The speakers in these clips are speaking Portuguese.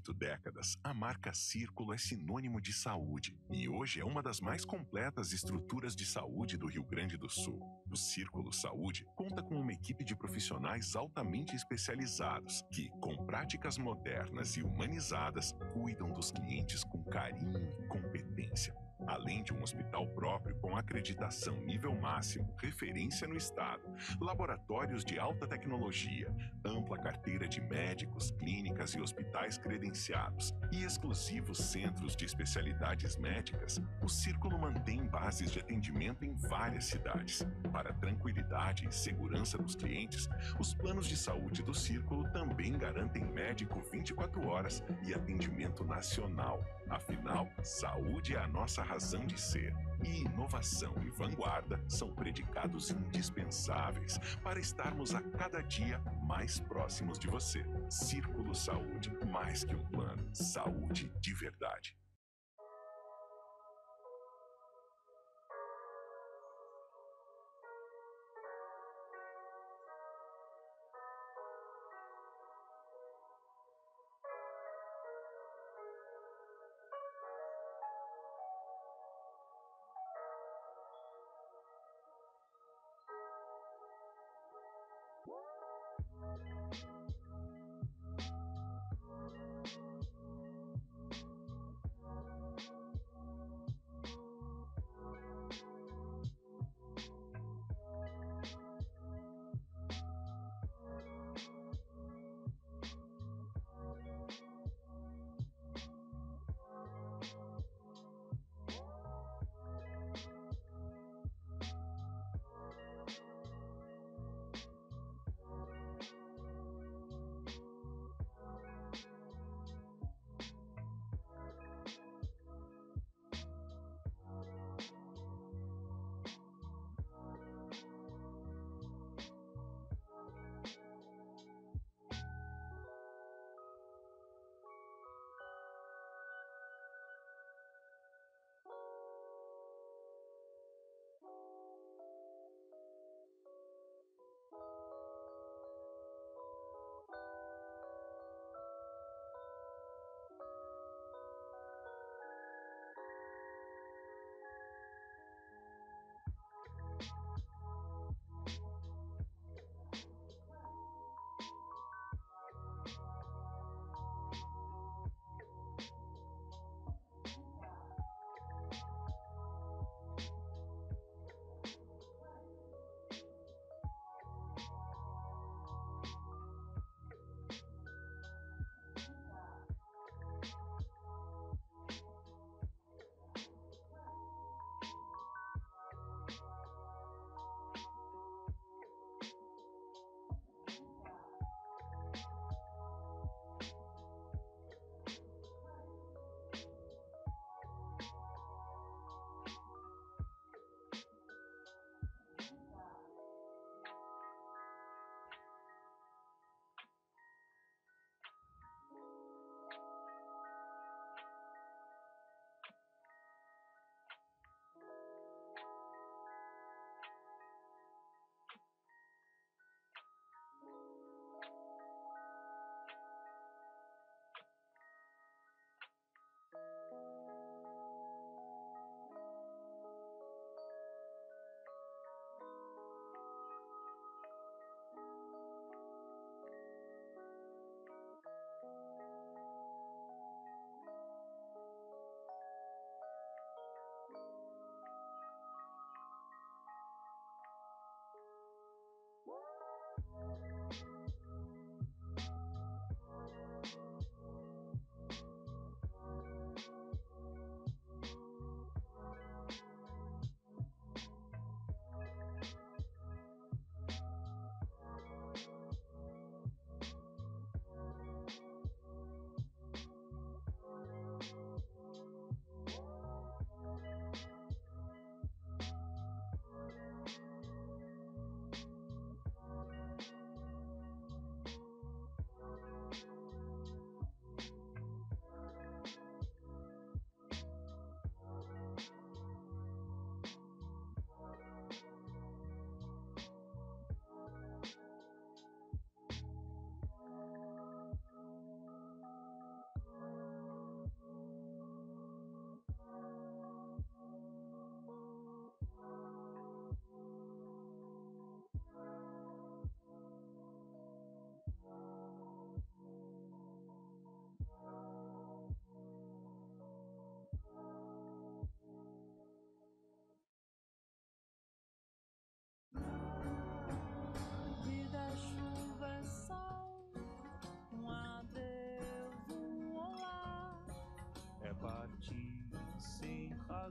8 décadas, a marca Círculo é sinônimo de saúde e hoje é uma das mais completas estruturas de saúde do Rio Grande do Sul. O Círculo Saúde conta com uma equipe de profissionais altamente especializados que, com práticas modernas e humanizadas, cuidam dos clientes com carinho e competência. Além de um hospital próprio com acreditação nível máximo, referência no estado, laboratórios de alta tecnologia, ampla carteira de médicos, clínicas e hospitais credenciados e exclusivos centros de especialidades médicas, o Círculo mantém bases de atendimento em várias cidades. Para a tranquilidade e segurança dos clientes, os planos de saúde do Círculo também garantem médico 24 horas e atendimento nacional. Afinal, saúde é a nossa razão de ser. E inovação e vanguarda são predicados indispensáveis para estarmos a cada dia mais próximos de você. Círculo Saúde, mais que um plano, saúde de verdade.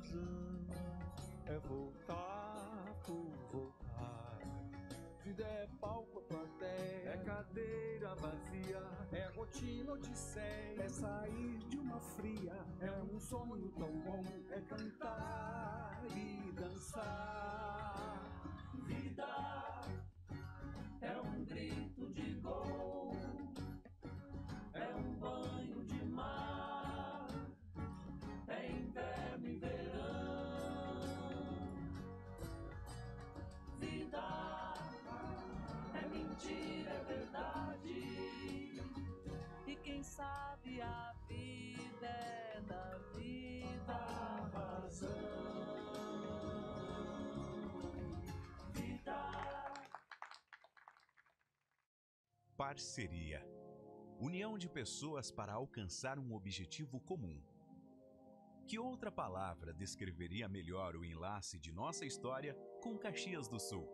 razão é voltar por voltar. Vida é palco, a plateia, é cadeira vazia, é rotina, odisseia, é sair de uma fria, é um sonho tão bom, é cantar e dançar. Vida é um grito de gol, é um banho de mar, é inverno e verão. Vida é mentira, é verdade, e quem sabe a vida é da vida a razão. Vida. Parceria. União de pessoas para alcançar um objetivo comum. Que outra palavra descreveria melhor o enlace de nossa história com Caxias do Sul?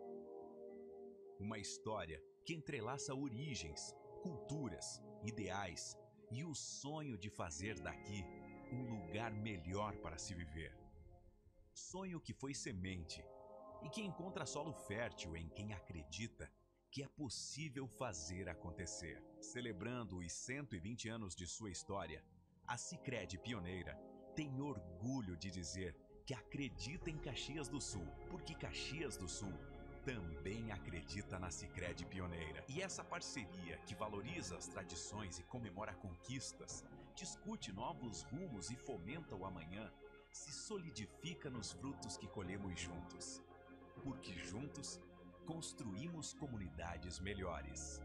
Uma história que entrelaça origens, culturas, ideais e o sonho de fazer daqui um lugar melhor para se viver. Sonho que foi semente e que encontra solo fértil em quem acredita que é possível fazer acontecer. Celebrando os 120 anos de sua história, a Sicredi Pioneira tem orgulho de dizer que acredita em Caxias do Sul, porque Caxias do Sul também acredita na Sicredi Pioneira. E essa parceria que valoriza as tradições e comemora conquistas, discute novos rumos e fomenta o amanhã, se solidifica nos frutos que colhemos juntos. Porque juntos construímos comunidades melhores.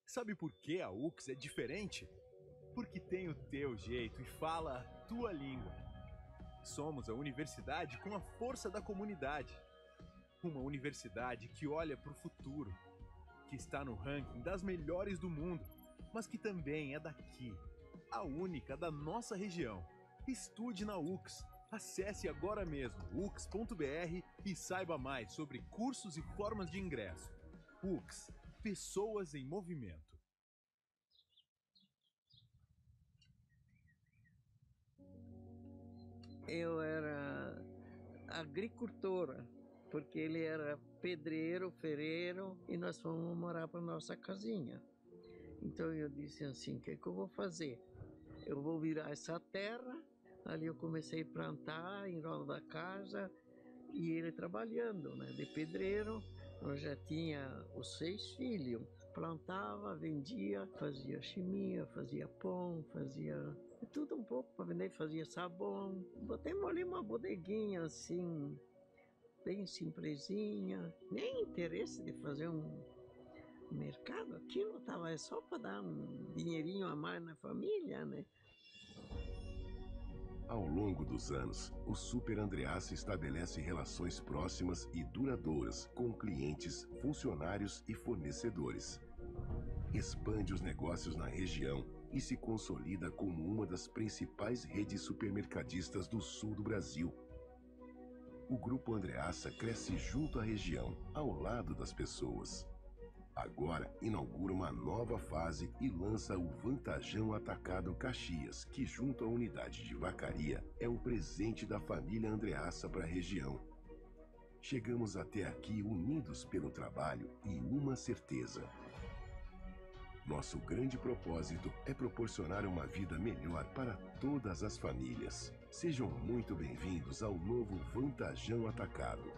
Sabe por que a UX é diferente? Porque tem o teu jeito e fala a tua língua. Somos a universidade com a força da comunidade. Uma universidade que olha para o futuro, que está no ranking das melhores do mundo, mas que também é daqui, a única da nossa região. Estude na UX. Acesse agora mesmo ux.br e saiba mais sobre cursos e formas de ingresso. UX, pessoas em movimento. Eu era agricultora, porque ele era pedreiro, ferreiro, e nós fomos morar para nossa casinha. Então eu disse assim, o que eu vou fazer? Eu vou virar essa terra. Ali eu comecei a plantar em volta da casa e ele trabalhando, né, de pedreiro. Nós já tinha os 6 filhos. Plantava, vendia, fazia chimia, fazia pão, fazia tudo um pouco para vender, fazia sabão. Botemos ali uma bodeguinha assim, bem simplesinha. Nem interesse de fazer um mercado. Aquilo estava só para dar um dinheirinho a mais na família, né? Ao longo dos anos, o Super Andreassa estabelece relações próximas e duradouras com clientes, funcionários e fornecedores. Expande os negócios na região e se consolida como uma das principais redes supermercadistas do sul do Brasil. O Grupo Andreassa cresce junto à região, ao lado das pessoas. Agora inaugura uma nova fase e lança o Vantajão Atacado Caxias, que junto à unidade de vacaria é um presente da família Andreassa para a região. Chegamos até aqui unidos pelo trabalho e uma certeza. Nosso grande propósito é proporcionar uma vida melhor para todas as famílias. Sejam muito bem-vindos ao novo Vantajão Atacado.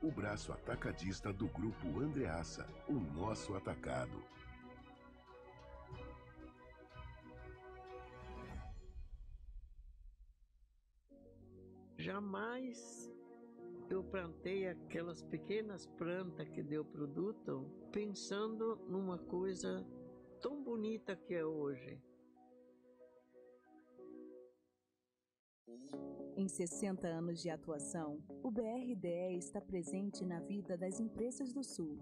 O braço atacadista do Grupo Andreassa, o nosso atacado. Jamais eu plantei aquelas pequenas plantas que deu produto pensando numa coisa tão bonita que é hoje. Em 60 anos de atuação, o BRDE está presente na vida das empresas do Sul.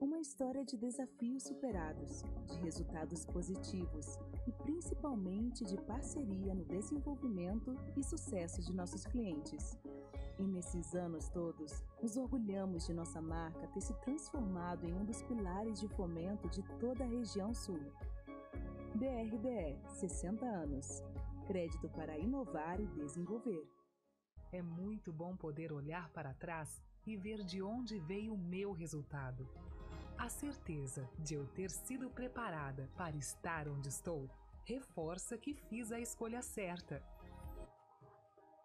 Uma história de desafios superados, de resultados positivos e principalmente de parceria no desenvolvimento e sucesso de nossos clientes. E nesses anos todos, nos orgulhamos de nossa marca ter se transformado em um dos pilares de fomento de toda a região Sul. BRDE, 60 anos. Crédito para inovar e desenvolver. É muito bom poder olhar para trás e ver de onde veio o meu resultado. A certeza de eu ter sido preparada para estar onde estou reforça que fiz a escolha certa.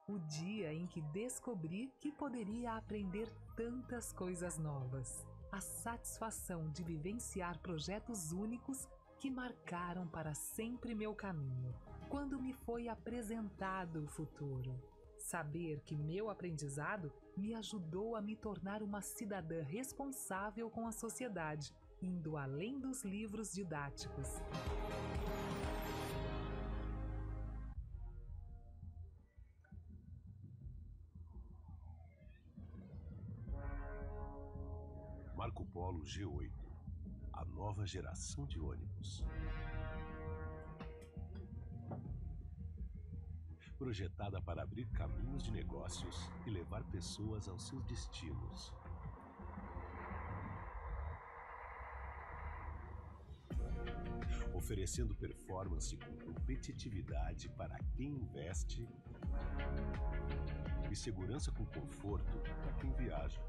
O dia em que descobri que poderia aprender tantas coisas novas. A satisfação de vivenciar projetos únicos que marcaram para sempre meu caminho. Quando me foi apresentado o futuro. Saber que meu aprendizado me ajudou a me tornar uma cidadã responsável com a sociedade, indo além dos livros didáticos. Marco Polo G8, a nova geração de ônibus. Projetada para abrir caminhos de negócios e levar pessoas aos seus destinos. Oferecendo performance com competitividade para quem investe e segurança com conforto para quem viaja.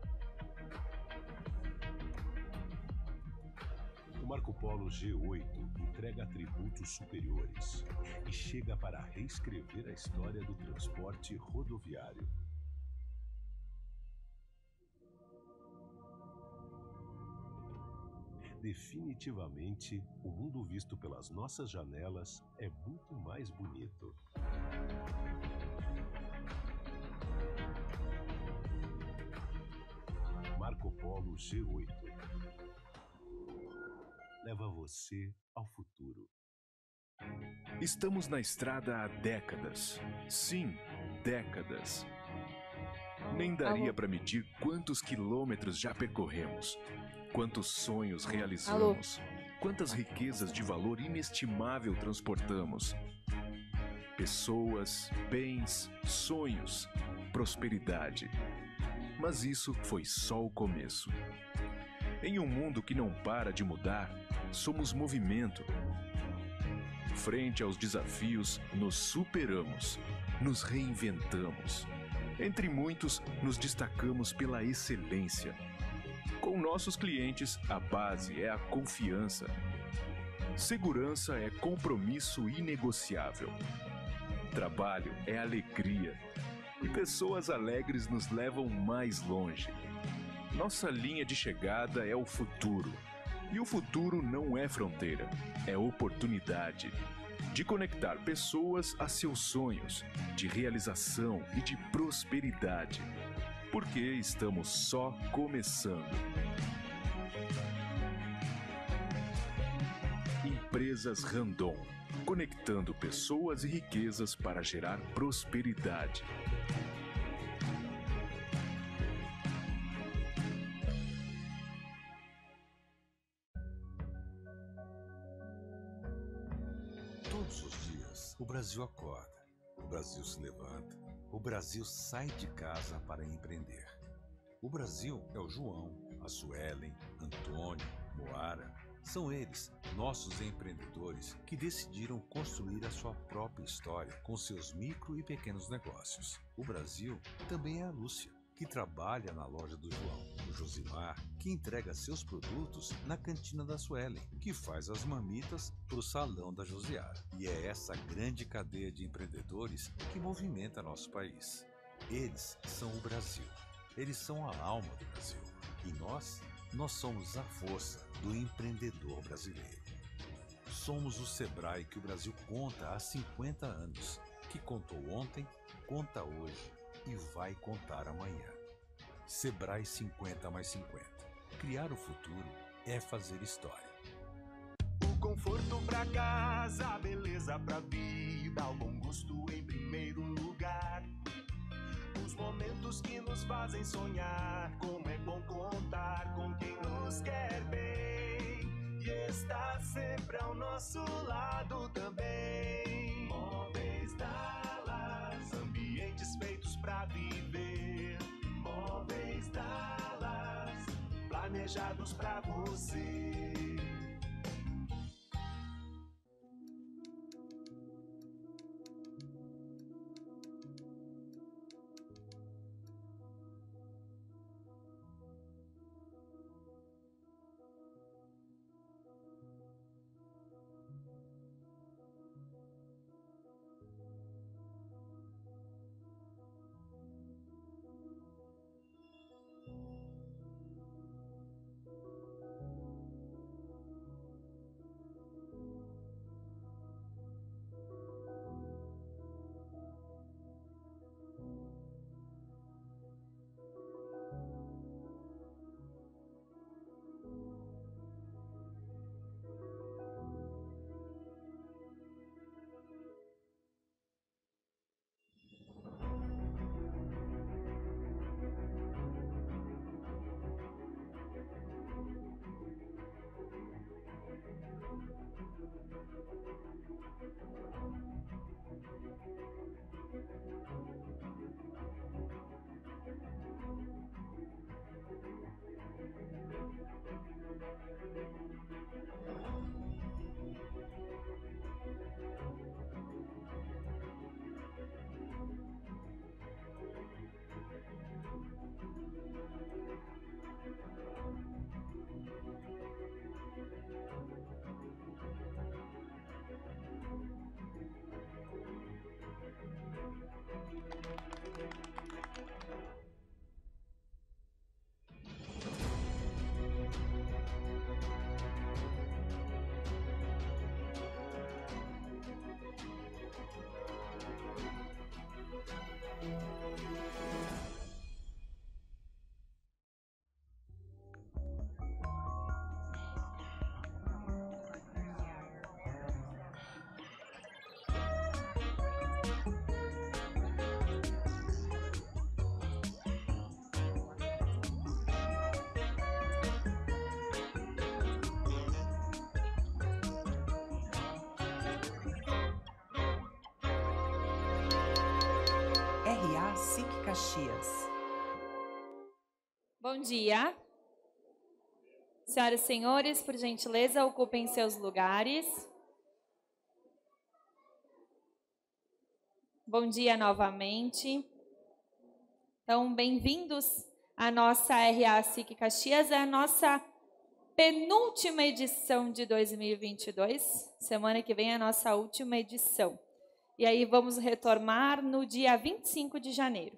O Marco Polo G8 entrega atributos superiores e chega para reescrever a história do transporte rodoviário. Definitivamente, o mundo visto pelas nossas janelas é muito mais bonito. Marco Polo G8 leva você ao futuro. Estamos na estrada há décadas. Sim, décadas. Nem daria para medir quantos quilômetros já percorremos, quantos sonhos realizamos, quantas riquezas de valor inestimável transportamos. Pessoas, bens, sonhos, prosperidade. Mas isso foi só o começo. Em um mundo que não para de mudar, somos movimento. Frente aos desafios, nos superamos, nos reinventamos. Entre muitos, nos destacamos pela excelência. Com nossos clientes, a base é a confiança. Segurança é compromisso inegociável. Trabalho é alegria. E pessoas alegres nos levam mais longe. Nossa linha de chegada é o futuro. E o futuro não é fronteira, é oportunidade. De conectar pessoas a seus sonhos, de realização e de prosperidade. Porque estamos só começando. Empresas Randon, conectando pessoas e riquezas para gerar prosperidade. Todos os dias, o Brasil acorda, o Brasil se levanta, o Brasil sai de casa para empreender. O Brasil é o João, a Suelen, Antônio, Moara. São eles, nossos empreendedores, que decidiram construir a sua própria história com seus micro e pequenos negócios. O Brasil também é a Lúcia, que trabalha na loja do João, o Josimar, que entrega seus produtos na cantina da Suelen, que faz as marmitas para o salão da Josiara. E é essa grande cadeia de empreendedores que movimenta nosso país. Eles são o Brasil. Eles são a alma do Brasil. E nós somos a força do empreendedor brasileiro. Somos o Sebrae que o Brasil conta há 50 anos, que contou ontem, conta hoje e vai contar amanhã. Sebrae 50+50. Criar o futuro é fazer história. O conforto pra casa, a beleza pra vida, o bom gosto em primeiro lugar. Os momentos que nos fazem sonhar, como é bom contar com quem nos quer bem e está sempre ao nosso lado também. Móveis Dallas, ambientes feitos pra viver. Móveis Dallas, planejados pra você. RA SIC Caxias. Bom dia. Senhoras e senhores, por gentileza, ocupem seus lugares. Bom dia novamente. Então, bem-vindos à nossa RA SIC Caxias, é a nossa penúltima edição de 2022. Semana que vem é a nossa última edição. E aí vamos retomar no dia 25 de janeiro.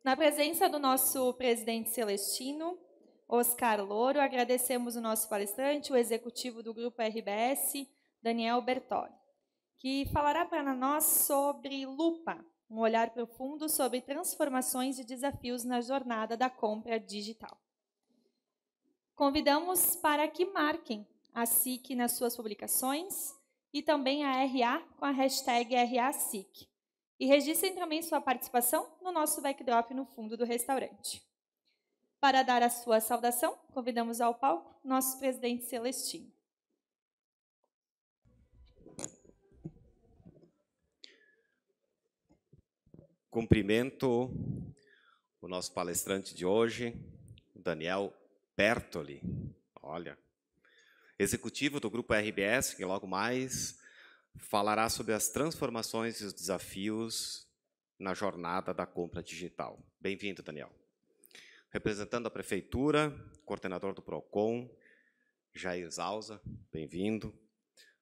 Na presença do nosso presidente Celestino, Oscar Louro, agradecemos o nosso palestrante, o executivo do Grupo RBS, Daniel Bertoli, que falará para nós sobre Lupa, um olhar profundo sobre transformações e desafios na jornada da compra digital. Convidamos para que marquem a SIC nas suas publicações e também a RA com a hashtag RASIC. E registrem também sua participação no nosso backdrop no fundo do restaurante. Para dar a sua saudação, convidamos ao palco nosso presidente Celestino. Cumprimento o nosso palestrante de hoje, o Daniel Bertoli. Olha, executivo do Grupo RBS, que logo mais falará sobre as transformações e os desafios na jornada da compra digital. Bem-vindo, Daniel. Representando a Prefeitura, coordenador do PROCON, Jair Zausa, bem-vindo.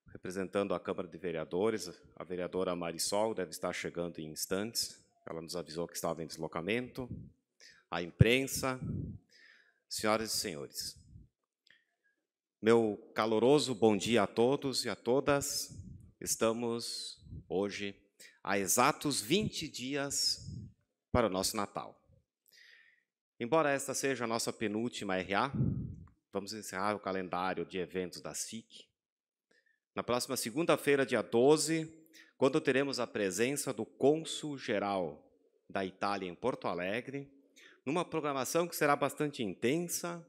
Representando a Câmara de Vereadores, a vereadora Marisol deve estar chegando em instantes, ela nos avisou que estava em deslocamento. A imprensa, senhoras e senhores, meu caloroso bom dia a todos e a todas. Estamos hoje há exatos 20 dias para o nosso Natal. Embora esta seja a nossa penúltima RA, vamos encerrar o calendário de eventos da SIC. Na próxima segunda-feira, dia 12, quando teremos a presença do cônsul-geral da Itália em Porto Alegre, numa programação que será bastante intensa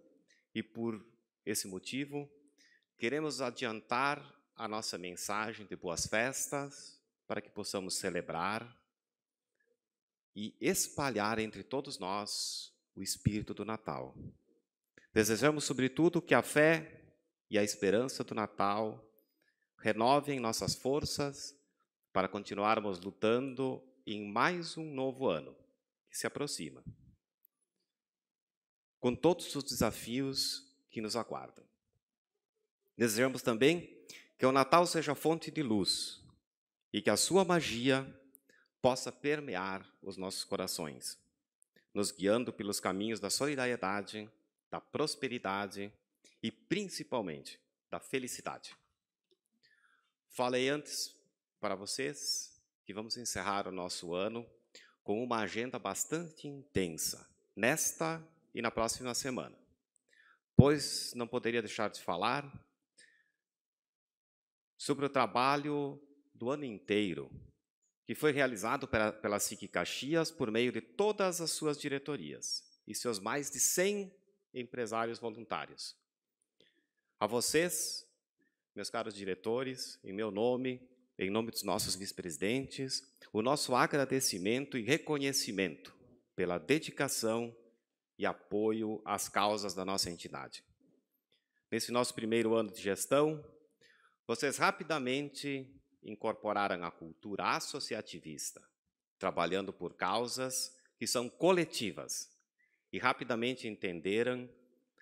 e, por esse motivo, queremos adiantar a nossa mensagem de boas festas para que possamos celebrar e espalhar entre todos nós o espírito do Natal. Desejamos, sobretudo, que a fé e a esperança do Natal renovem nossas forças para continuarmos lutando em mais um novo ano que se aproxima, com todos os desafios que nos aguardam. Desejamos também que o Natal seja fonte de luz e que a sua magia possa permear os nossos corações, nos guiando pelos caminhos da solidariedade, da prosperidade e, principalmente, da felicidade. Falei antes para vocês que vamos encerrar o nosso ano com uma agenda bastante intensa, nesta e na próxima semana, pois não poderia deixar de falar sobre o trabalho do ano inteiro, que foi realizado pela SIC Caxias por meio de todas as suas diretorias e seus mais de 100 empresários voluntários. A vocês, meus caros diretores, em meu nome, em nome dos nossos vice-presidentes, o nosso agradecimento e reconhecimento pela dedicação e apoio às causas da nossa entidade. Nesse nosso primeiro ano de gestão, vocês rapidamente incorporaram a cultura associativista, trabalhando por causas que são coletivas, e rapidamente entenderam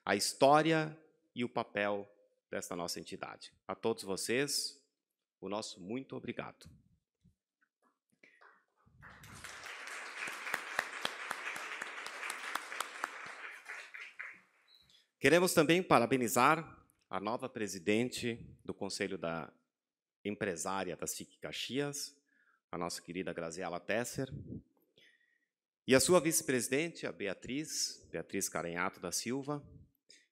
a história e o papel desta nossa entidade. A todos vocês, o nosso muito obrigado. Queremos também parabenizar a nova presidente do Conselho da Empresária da SIC Caxias, a nossa querida Graziela Tesser, e a sua vice-presidente, a Beatriz Carenhato da Silva,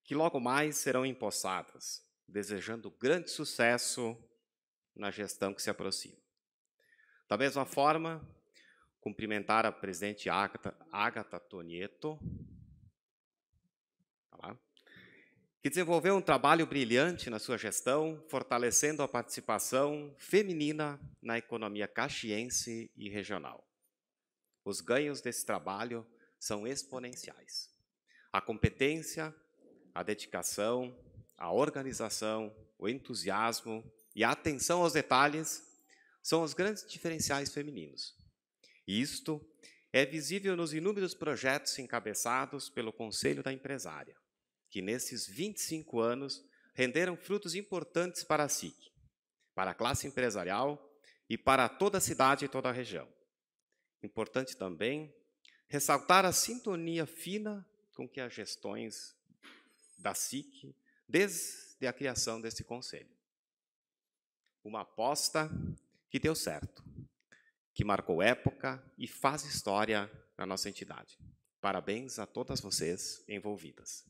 que logo mais serão empossadas, desejando grande sucesso na gestão que se aproxima. Da mesma forma, cumprimentar a presidente Ágata Tonieto, que desenvolveu um trabalho brilhante na sua gestão, fortalecendo a participação feminina na economia caxiense e regional. Os ganhos desse trabalho são exponenciais. A competência, a dedicação, a organização, o entusiasmo e a atenção aos detalhes são os grandes diferenciais femininos. E isto é visível nos inúmeros projetos encabeçados pelo Conselho da Empresária, que nesses 25 anos renderam frutos importantes para a SIC, para a classe empresarial e para toda a cidade e toda a região. Importante também ressaltar a sintonia fina com que as gestões da SIC, desde a criação desse conselho. Uma aposta que deu certo, que marcou época e faz história na nossa entidade. Parabéns a todas vocês envolvidas.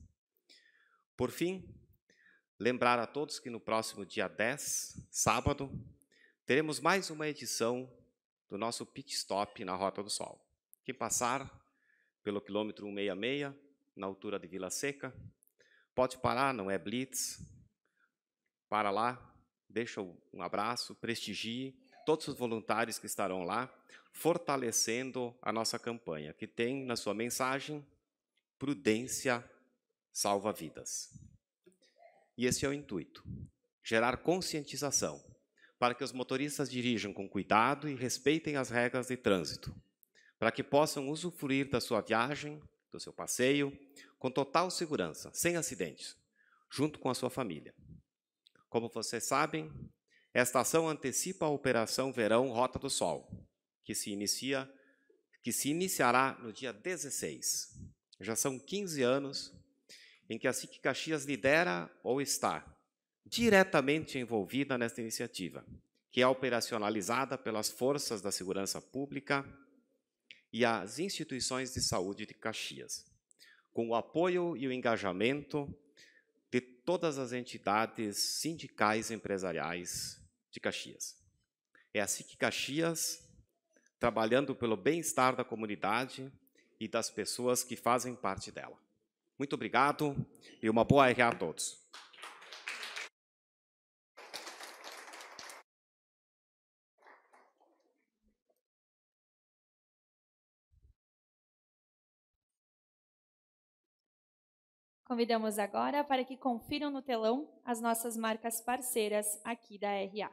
Por fim, lembrar a todos que no próximo dia 10, sábado, teremos mais uma edição do nosso pit stop na Rota do Sol. Quem passar pelo quilômetro 166, na altura de Vila Seca, pode parar, não é blitz, para lá, deixa um abraço, prestigie todos os voluntários que estarão lá, fortalecendo a nossa campanha, que tem na sua mensagem, prudência salva vidas. E esse é o intuito, gerar conscientização, para que os motoristas dirijam com cuidado e respeitem as regras de trânsito, para que possam usufruir da sua viagem, do seu passeio, com total segurança, sem acidentes, junto com a sua família. Como vocês sabem, esta ação antecipa a Operação Verão Rota do Sol, que se iniciará no dia 16. Já são 15 anos em que a SIC Caxias lidera ou está diretamente envolvida nesta iniciativa, que é operacionalizada pelas forças da segurança pública e as instituições de saúde de Caxias, com o apoio e o engajamento de todas as entidades sindicais e empresariais de Caxias. É a SIC Caxias trabalhando pelo bem-estar da comunidade e das pessoas que fazem parte dela. Muito obrigado e uma boa RA a todos. Convidamos agora para que confiram no telão as nossas marcas parceiras aqui da RA.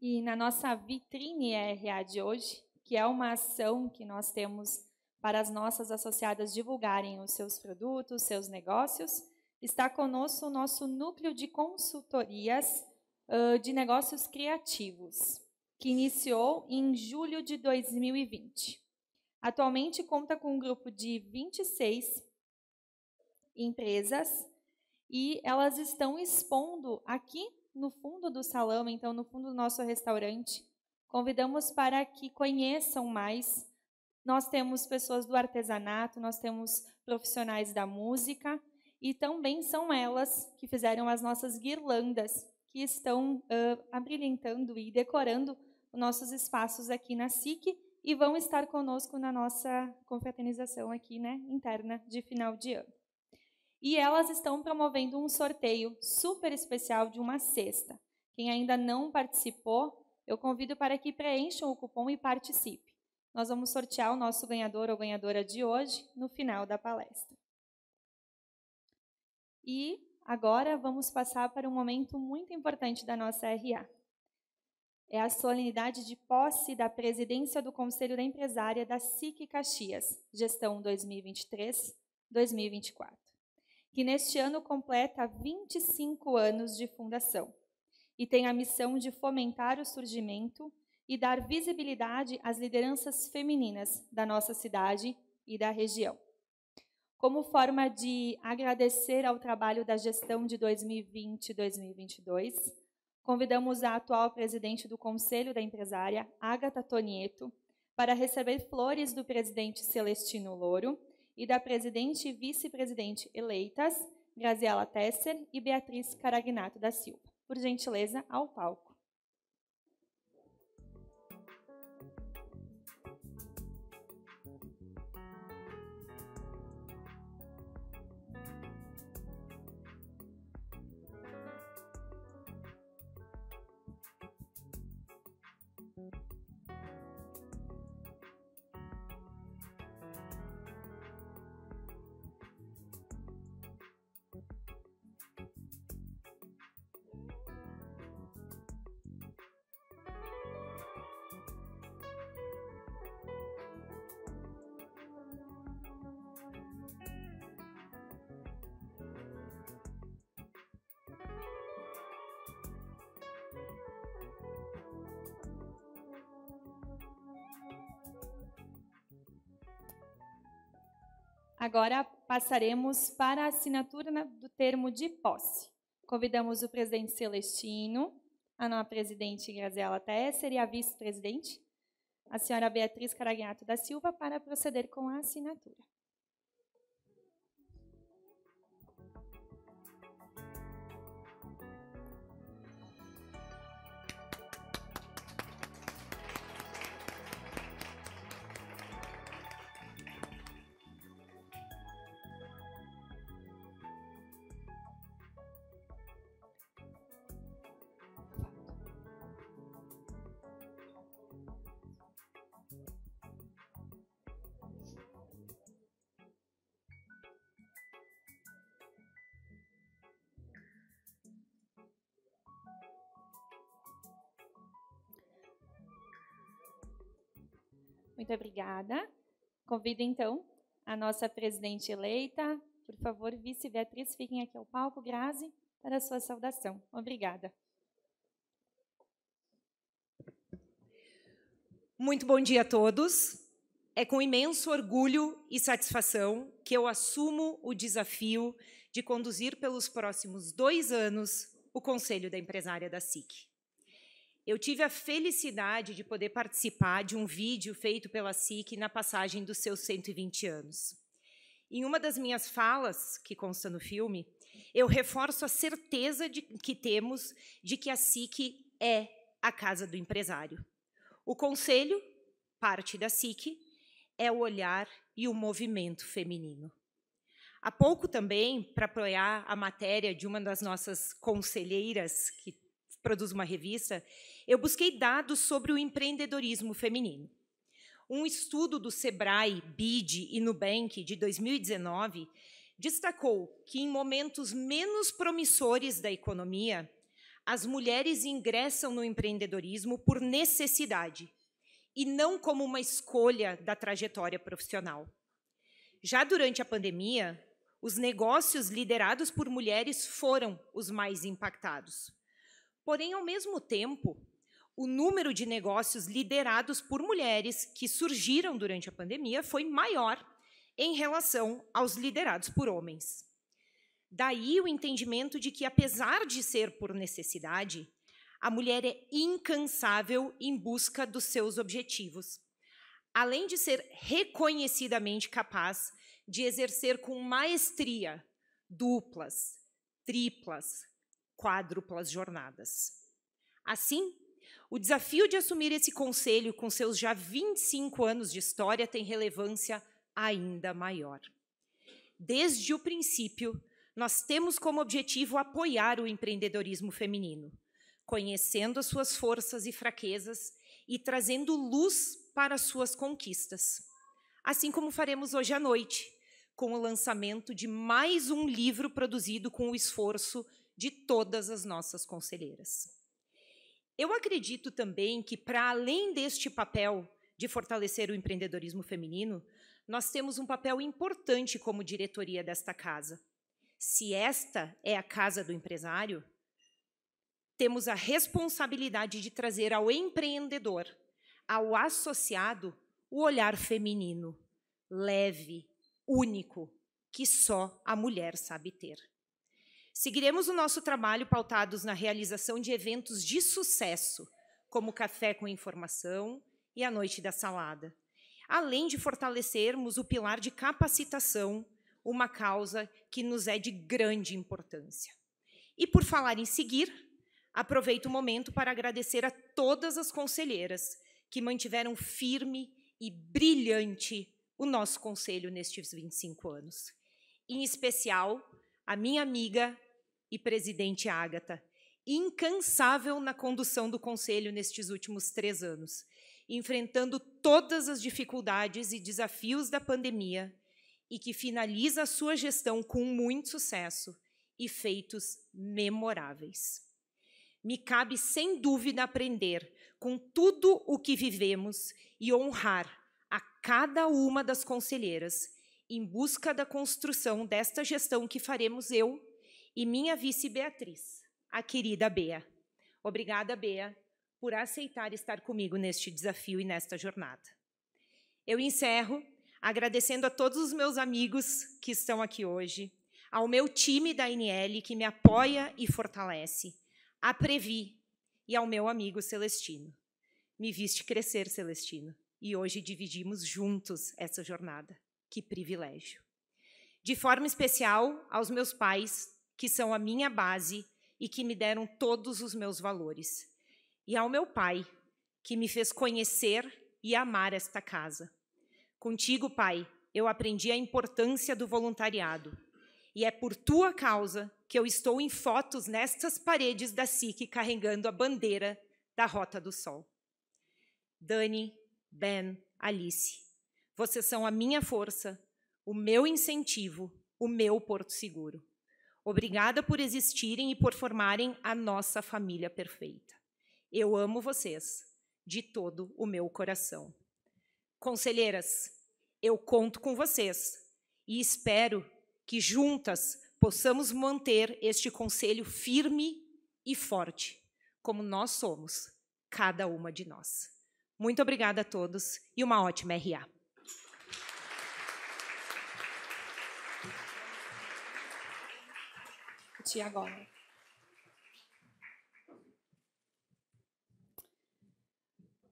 E na nossa vitrine RH de hoje, que é uma ação que nós temos para as nossas associadas divulgarem os seus produtos, seus negócios, está conosco o nosso núcleo de consultorias de negócios criativos, que iniciou em julho de 2020. Atualmente conta com um grupo de 26 empresas e elas estão expondo aqui no fundo do salão, então no fundo do nosso restaurante. Convidamos para que conheçam mais. Nós temos pessoas do artesanato, nós temos profissionais da música e também são elas que fizeram as nossas guirlandas, que estão abrilhantando e decorando os nossos espaços aqui na SIC e vão estar conosco na nossa confraternização aqui, né, interna de final de ano. E elas estão promovendo um sorteio super especial de uma cesta. Quem ainda não participou, eu convido para que preencham o cupom e participe. Nós vamos sortear o nosso ganhador ou ganhadora de hoje no final da palestra. E agora vamos passar para um momento muito importante da nossa RA. É a solenidade de posse da presidência do Conselho da Empresária da SIC Caxias, gestão 2023-2024, que neste ano completa 25 anos de fundação e tem a missão de fomentar o surgimento e dar visibilidade às lideranças femininas da nossa cidade e da região. Como forma de agradecer ao trabalho da gestão de 2020 e 2022, convidamos a atual presidente do Conselho da Empresária, Ágata Tonieto, para receber flores do presidente Celestino Louro e da presidente e vice-presidente eleitas, Graziela Tesser e Beatriz Caragnato da Silva. Por gentileza, ao palco. Agora passaremos para a assinatura do termo de posse. Convidamos o presidente Celestino, a nossa presidente Graziela Tesser e a vice-presidente, a senhora Beatriz Caragnato da Silva, para proceder com a assinatura. Muito obrigada. Convido, então, a nossa presidente eleita. Por favor, vice Beatriz, fiquem aqui ao palco, Grazi, para a sua saudação. Obrigada. Muito bom dia a todos. É com imenso orgulho e satisfação que eu assumo o desafio de conduzir pelos próximos 2 anos o Conselho da Empresária da SIC. Eu tive a felicidade de poder participar de um vídeo feito pela SIC na passagem dos seus 120 anos. Em uma das minhas falas, que consta no filme, eu reforço a certeza que temos de que a SIC é a casa do empresário. O Conselho, parte da SIC, é o olhar e o movimento feminino. Há pouco também, para apoiar a matéria de uma das nossas conselheiras, que produz uma revista, eu busquei dados sobre o empreendedorismo feminino. Um estudo do Sebrae, BID e Nubank, de 2019, destacou que, em momentos menos promissores da economia, as mulheres ingressam no empreendedorismo por necessidade e não como uma escolha da trajetória profissional. Já durante a pandemia, os negócios liderados por mulheres foram os mais impactados. Porém, ao mesmo tempo, o número de negócios liderados por mulheres que surgiram durante a pandemia foi maior em relação aos liderados por homens. Daí o entendimento de que, apesar de ser por necessidade, a mulher é incansável em busca dos seus objetivos, além de ser reconhecidamente capaz de exercer com maestria duplas, triplas, quádruplas jornadas. Assim, o desafio de assumir esse conselho com seus já 25 anos de história tem relevância ainda maior. Desde o princípio, nós temos como objetivo apoiar o empreendedorismo feminino, conhecendo as suas forças e fraquezas e trazendo luz para as suas conquistas. Assim como faremos hoje à noite, com o lançamento de mais um livro produzido com o esforço de todas as nossas conselheiras. Eu acredito também que, para além deste papel de fortalecer o empreendedorismo feminino, nós temos um papel importante como diretoria desta casa. Se esta é a casa do empresário, temos a responsabilidade de trazer ao empreendedor, ao associado, o olhar feminino, leve, único, que só a mulher sabe ter. Seguiremos o nosso trabalho pautados na realização de eventos de sucesso, como o Café com Informação e a Noite da Salada, além de fortalecermos o pilar de capacitação, uma causa que nos é de grande importância. E, por falar em seguir, aproveito o momento para agradecer a todas as conselheiras que mantiveram firme e brilhante o nosso conselho nestes 25 anos. Em especial, a minha amiga e presidente Ágata, incansável na condução do conselho nestes últimos 3 anos, enfrentando todas as dificuldades e desafios da pandemia e que finaliza a sua gestão com muito sucesso e feitos memoráveis. Me cabe, sem dúvida, aprender com tudo o que vivemos e honrar a cada uma das conselheiras em busca da construção desta gestão que faremos eu e minha vice Beatriz, a querida Bea. Obrigada, Bea, por aceitar estar comigo neste desafio e nesta jornada. Eu encerro agradecendo a todos os meus amigos que estão aqui hoje, ao meu time da ANL, que me apoia e fortalece, a Previ e ao meu amigo Celestino. Me viste crescer, Celestino, e hoje dividimos juntos essa jornada. Que privilégio. De forma especial, aos meus pais, que são a minha base e que me deram todos os meus valores. E ao meu pai, que me fez conhecer e amar esta casa. Contigo, pai, eu aprendi a importância do voluntariado. E é por tua causa que eu estou em fotos nestas paredes da SIC carregando a bandeira da Rota do Sol. Dani, Ben, Alice, vocês são a minha força, o meu incentivo, o meu porto seguro. Obrigada por existirem e por formarem a nossa família perfeita. Eu amo vocês, de todo o meu coração. Conselheiras, eu conto com vocês e espero que juntas possamos manter este conselho firme e forte, como nós somos, cada uma de nós. Muito obrigada a todos e uma ótima RA. Agora.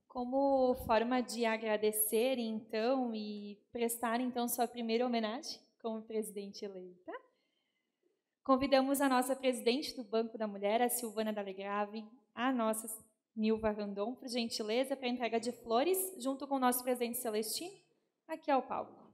Como forma de agradecer, então, e prestar, então, sua primeira homenagem como presidente eleita, convidamos a nossa presidente do Banco da Mulher, a Silvana D'Alegrave, a nossa Nilva Randon, por gentileza, para a entrega de flores, junto com o nosso presidente Celestino, aqui ao palco.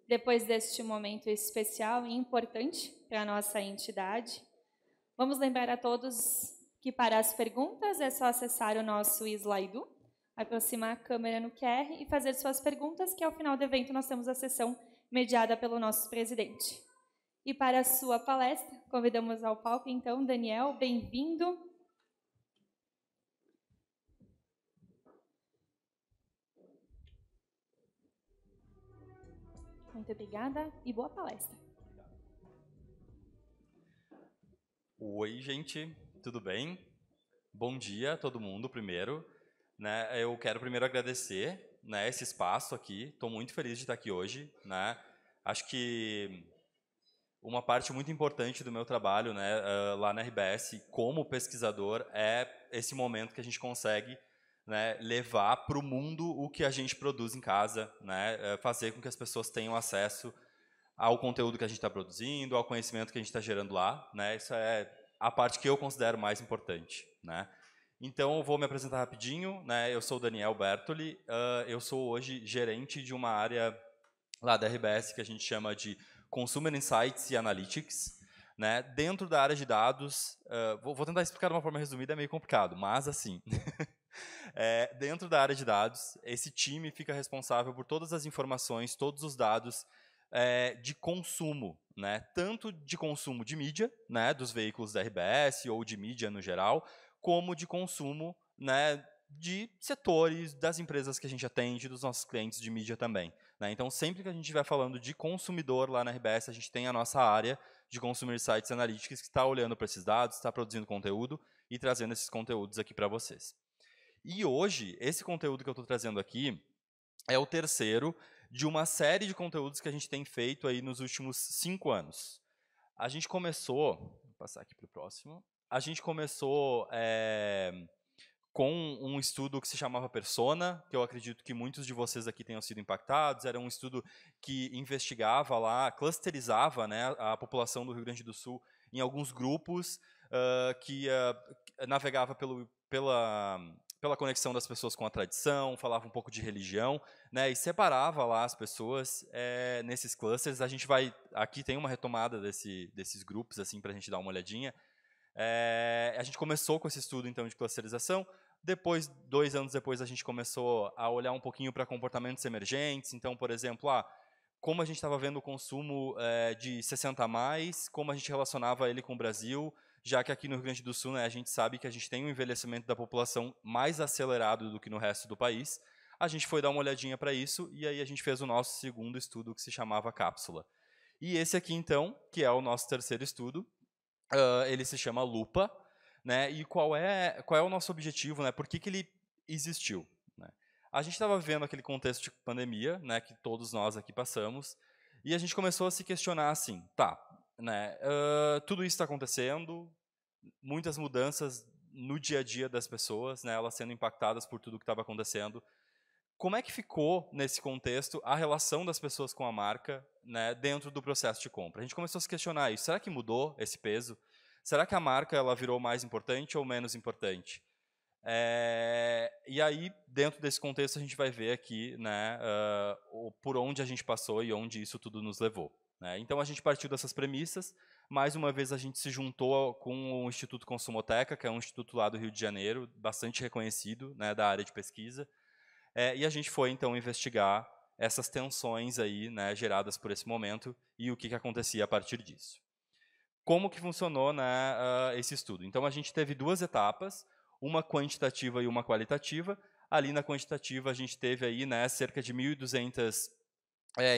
depois deste momento especial e importante para a nossa entidade. Vamos lembrar a todos que para as perguntas é só acessar o nosso Slido, aproximar a câmera no QR e fazer suas perguntas, que ao final do evento nós temos a sessão mediada pelo nosso presidente. E para a sua palestra, convidamos ao palco, então, Daniel, bem-vindo. Muito obrigada e boa palestra. Oi, gente, tudo bem? Bom dia a todo mundo, primeiro. Né, eu quero primeiro agradecer, né, esse espaço aqui. Estou muito feliz de estar aqui hoje. Né? Acho que uma parte muito importante do meu trabalho, né, lá na RBS, como pesquisador, é esse momento que a gente consegue, né, levar para o mundo o que a gente produz em casa, né, fazer com que as pessoas tenham acesso ao conteúdo que a gente está produzindo, ao conhecimento que a gente está gerando lá. Né, isso é a parte que eu considero mais importante. Né. Então, eu vou me apresentar rapidinho. Né, eu sou o Daniel Bertoli, eu sou hoje gerente de uma área lá da RBS que a gente chama de Consumer Insights e Analytics. Né, dentro da área de dados, vou tentar explicar de uma forma resumida, é meio complicado, mas assim... dentro da área de dados, esse time fica responsável por todas as informações, todos os dados de consumo, né? Tanto de consumo de mídia, né, dos veículos da RBS ou de mídia no geral, como de consumo, né, de setores, das empresas que a gente atende, dos nossos clientes de mídia também. Né? Então, sempre que a gente estiver falando de consumidor lá na RBS, a gente tem a nossa área de Consumer Insights Analytics que está olhando para esses dados, está produzindo conteúdo e trazendo esses conteúdos aqui para vocês. E hoje, esse conteúdo que eu estou trazendo aqui é o terceiro de uma série de conteúdos que a gente tem feito aí nos últimos 5 anos. A gente começou... Vou passar aqui para o próximo. A gente começou com um estudo que se chamava Persona, que eu acredito que muitos de vocês aqui tenham sido impactados. Era um estudo que investigava lá, clusterizava, né, a população do Rio Grande do Sul em alguns grupos que navegava pela conexão das pessoas com a tradição, falava um pouco de religião, né, e separava lá as pessoas nesses clusters. A gente vai... Aqui tem uma retomada desses grupos, assim, para a gente dar uma olhadinha. A gente começou com esse estudo, então, de clusterização. Depois, 2 anos depois, a gente começou a olhar um pouquinho para comportamentos emergentes. Então, por exemplo, como a gente estava vendo o consumo de 60+, como a gente relacionava ele com o Brasil, já que aqui no Rio Grande do Sul, né, a gente sabe que a gente tem um envelhecimento da população mais acelerado do que no resto do país. A gente foi dar uma olhadinha para isso, e aí a gente fez o nosso segundo estudo, que se chamava Cápsula. E esse aqui, então, que é o nosso terceiro estudo, ele se chama Lupa, né, e qual é o nosso objetivo, né, por que ele existiu? Né? A gente estava vivendo aquele contexto de pandemia, né, que todos nós aqui passamos, e a gente começou a se questionar assim, né, tudo isso está acontecendo, muitas mudanças no dia a dia das pessoas, né, elas sendo impactadas por tudo que estava acontecendo. Como é que ficou, nesse contexto, a relação das pessoas com a marca, né, dentro do processo de compra? A gente começou a se questionar isso. Será que mudou esse peso? Será que a marca ela virou mais importante ou menos importante? E aí, dentro desse contexto, a gente vai ver aqui, né, por onde a gente passou e onde isso tudo nos levou. Né? Então, a gente partiu dessas premissas. Mais uma vez, a gente se juntou com o Instituto Consumoteca, que é um instituto lá do Rio de Janeiro, bastante reconhecido, né, da área de pesquisa. E a gente foi, então, investigar essas tensões aí, né, geradas por esse momento e o que acontecia a partir disso. Como que funcionou, né, esse estudo? Então, a gente teve 2 etapas, uma quantitativa e uma qualitativa. Ali na quantitativa, a gente teve aí, né, cerca de 1.200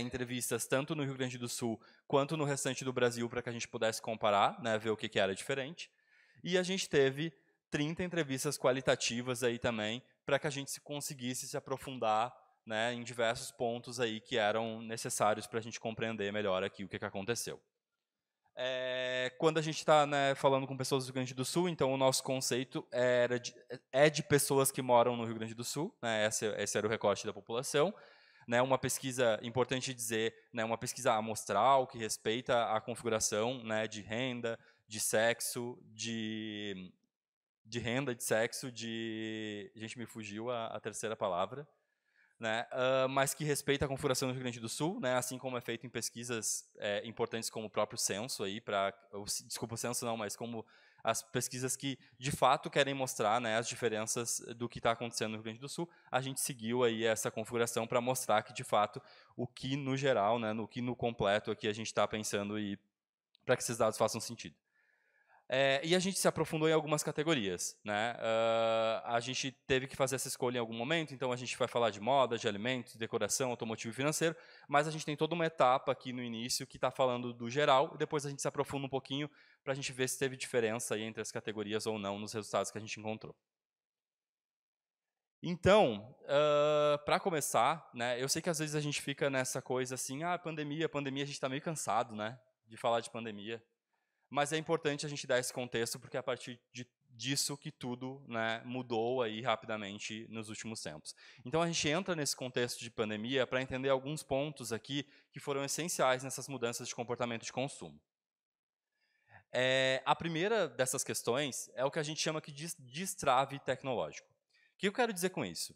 entrevistas, tanto no Rio Grande do Sul quanto no restante do Brasil, para que a gente pudesse comparar, né, ver o que era diferente. E a gente teve 30 entrevistas qualitativas aí também, para que a gente conseguisse se aprofundar, né, em diversos pontos aí que eram necessários para a gente compreender melhor aqui o que aconteceu. Quando a gente está, né, falando com pessoas do Rio Grande do Sul, então o nosso conceito é de pessoas que moram no Rio Grande do Sul, né, esse era o recorte da população. Né, uma pesquisa, importante dizer, né, uma pesquisa amostral que respeita a configuração, né, de renda, de sexo, de renda, de sexo, de... Gente, me fugiu a terceira palavra. né, mas que respeita a configuração do Rio Grande do Sul, né, assim como é feito em pesquisas importantes como o próprio censo, desculpa, o censo não, mas como as pesquisas que, de fato, querem mostrar, né, as diferenças do que está acontecendo no Rio Grande do Sul. A gente seguiu aí essa configuração para mostrar que, de fato, o que, no geral, né, no completo, aqui a gente está pensando e para que esses dados façam sentido. E a gente se aprofundou em algumas categorias, né? A gente teve que fazer essa escolha em algum momento, então a gente vai falar de moda, de alimentos, decoração, automotivo e financeiro, mas a gente tem toda uma etapa aqui no início que está falando do geral, e depois a gente se aprofunda um pouquinho para a gente ver se teve diferença aí entre as categorias ou não nos resultados que a gente encontrou. Então, para começar, né, eu sei que às vezes a gente fica nessa coisa assim, pandemia, a gente está meio cansado, né, de falar de pandemia. Mas é importante a gente dar esse contexto, porque é a partir disso que tudo, né, mudou aí rapidamente nos últimos tempos. Então, a gente entra nesse contexto de pandemia para entender alguns pontos aqui que foram essenciais nessas mudanças de comportamento de consumo. A primeira dessas questões é o que a gente chama de destrave tecnológico. O que eu quero dizer com isso?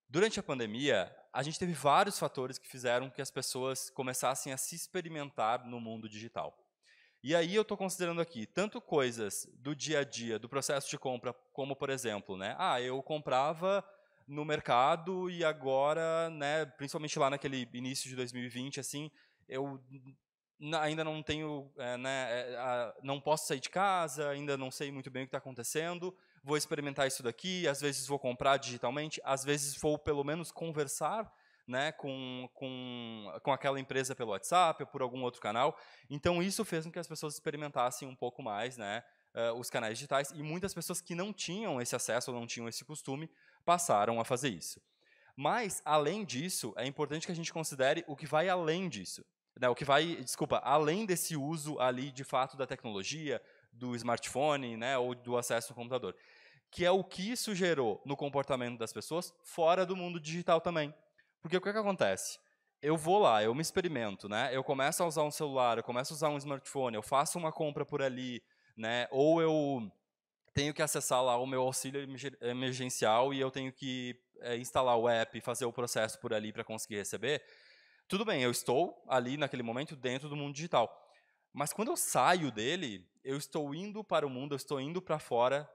Durante a pandemia, a gente teve vários fatores que fizeram que as pessoas começassem a se experimentar no mundo digital. E aí eu estou considerando aqui tanto coisas do dia a dia, do processo de compra, como, por exemplo, né, eu comprava no mercado e agora, né, principalmente lá naquele início de 2020, assim, eu ainda não tenho, não posso sair de casa, ainda não sei muito bem o que está acontecendo, vou experimentar isso daqui, às vezes vou comprar digitalmente, às vezes vou pelo menos conversar, né, com aquela empresa pelo WhatsApp ou por algum outro canal. Então, isso fez com que as pessoas experimentassem um pouco mais, né, os canais digitais, e muitas pessoas que não tinham esse acesso ou não tinham esse costume passaram a fazer isso. Mas, além disso, é importante que a gente considere o que vai além disso. Né, além desse uso ali, de fato, da tecnologia, do smartphone, né, ou do acesso ao computador, que é o que isso gerou no comportamento das pessoas fora do mundo digital também. Porque o que acontece? Eu vou lá, eu me experimento, né? Eu começo a usar um celular, eu começo a usar um smartphone, eu faço uma compra por ali, né? Ou eu tenho que acessar lá o meu auxílio emergencial e eu tenho que instalar o app e fazer o processo por ali para conseguir receber. Tudo bem, eu estou ali naquele momento dentro do mundo digital. Mas quando eu saio dele, eu estou indo para o mundo, eu estou indo para fora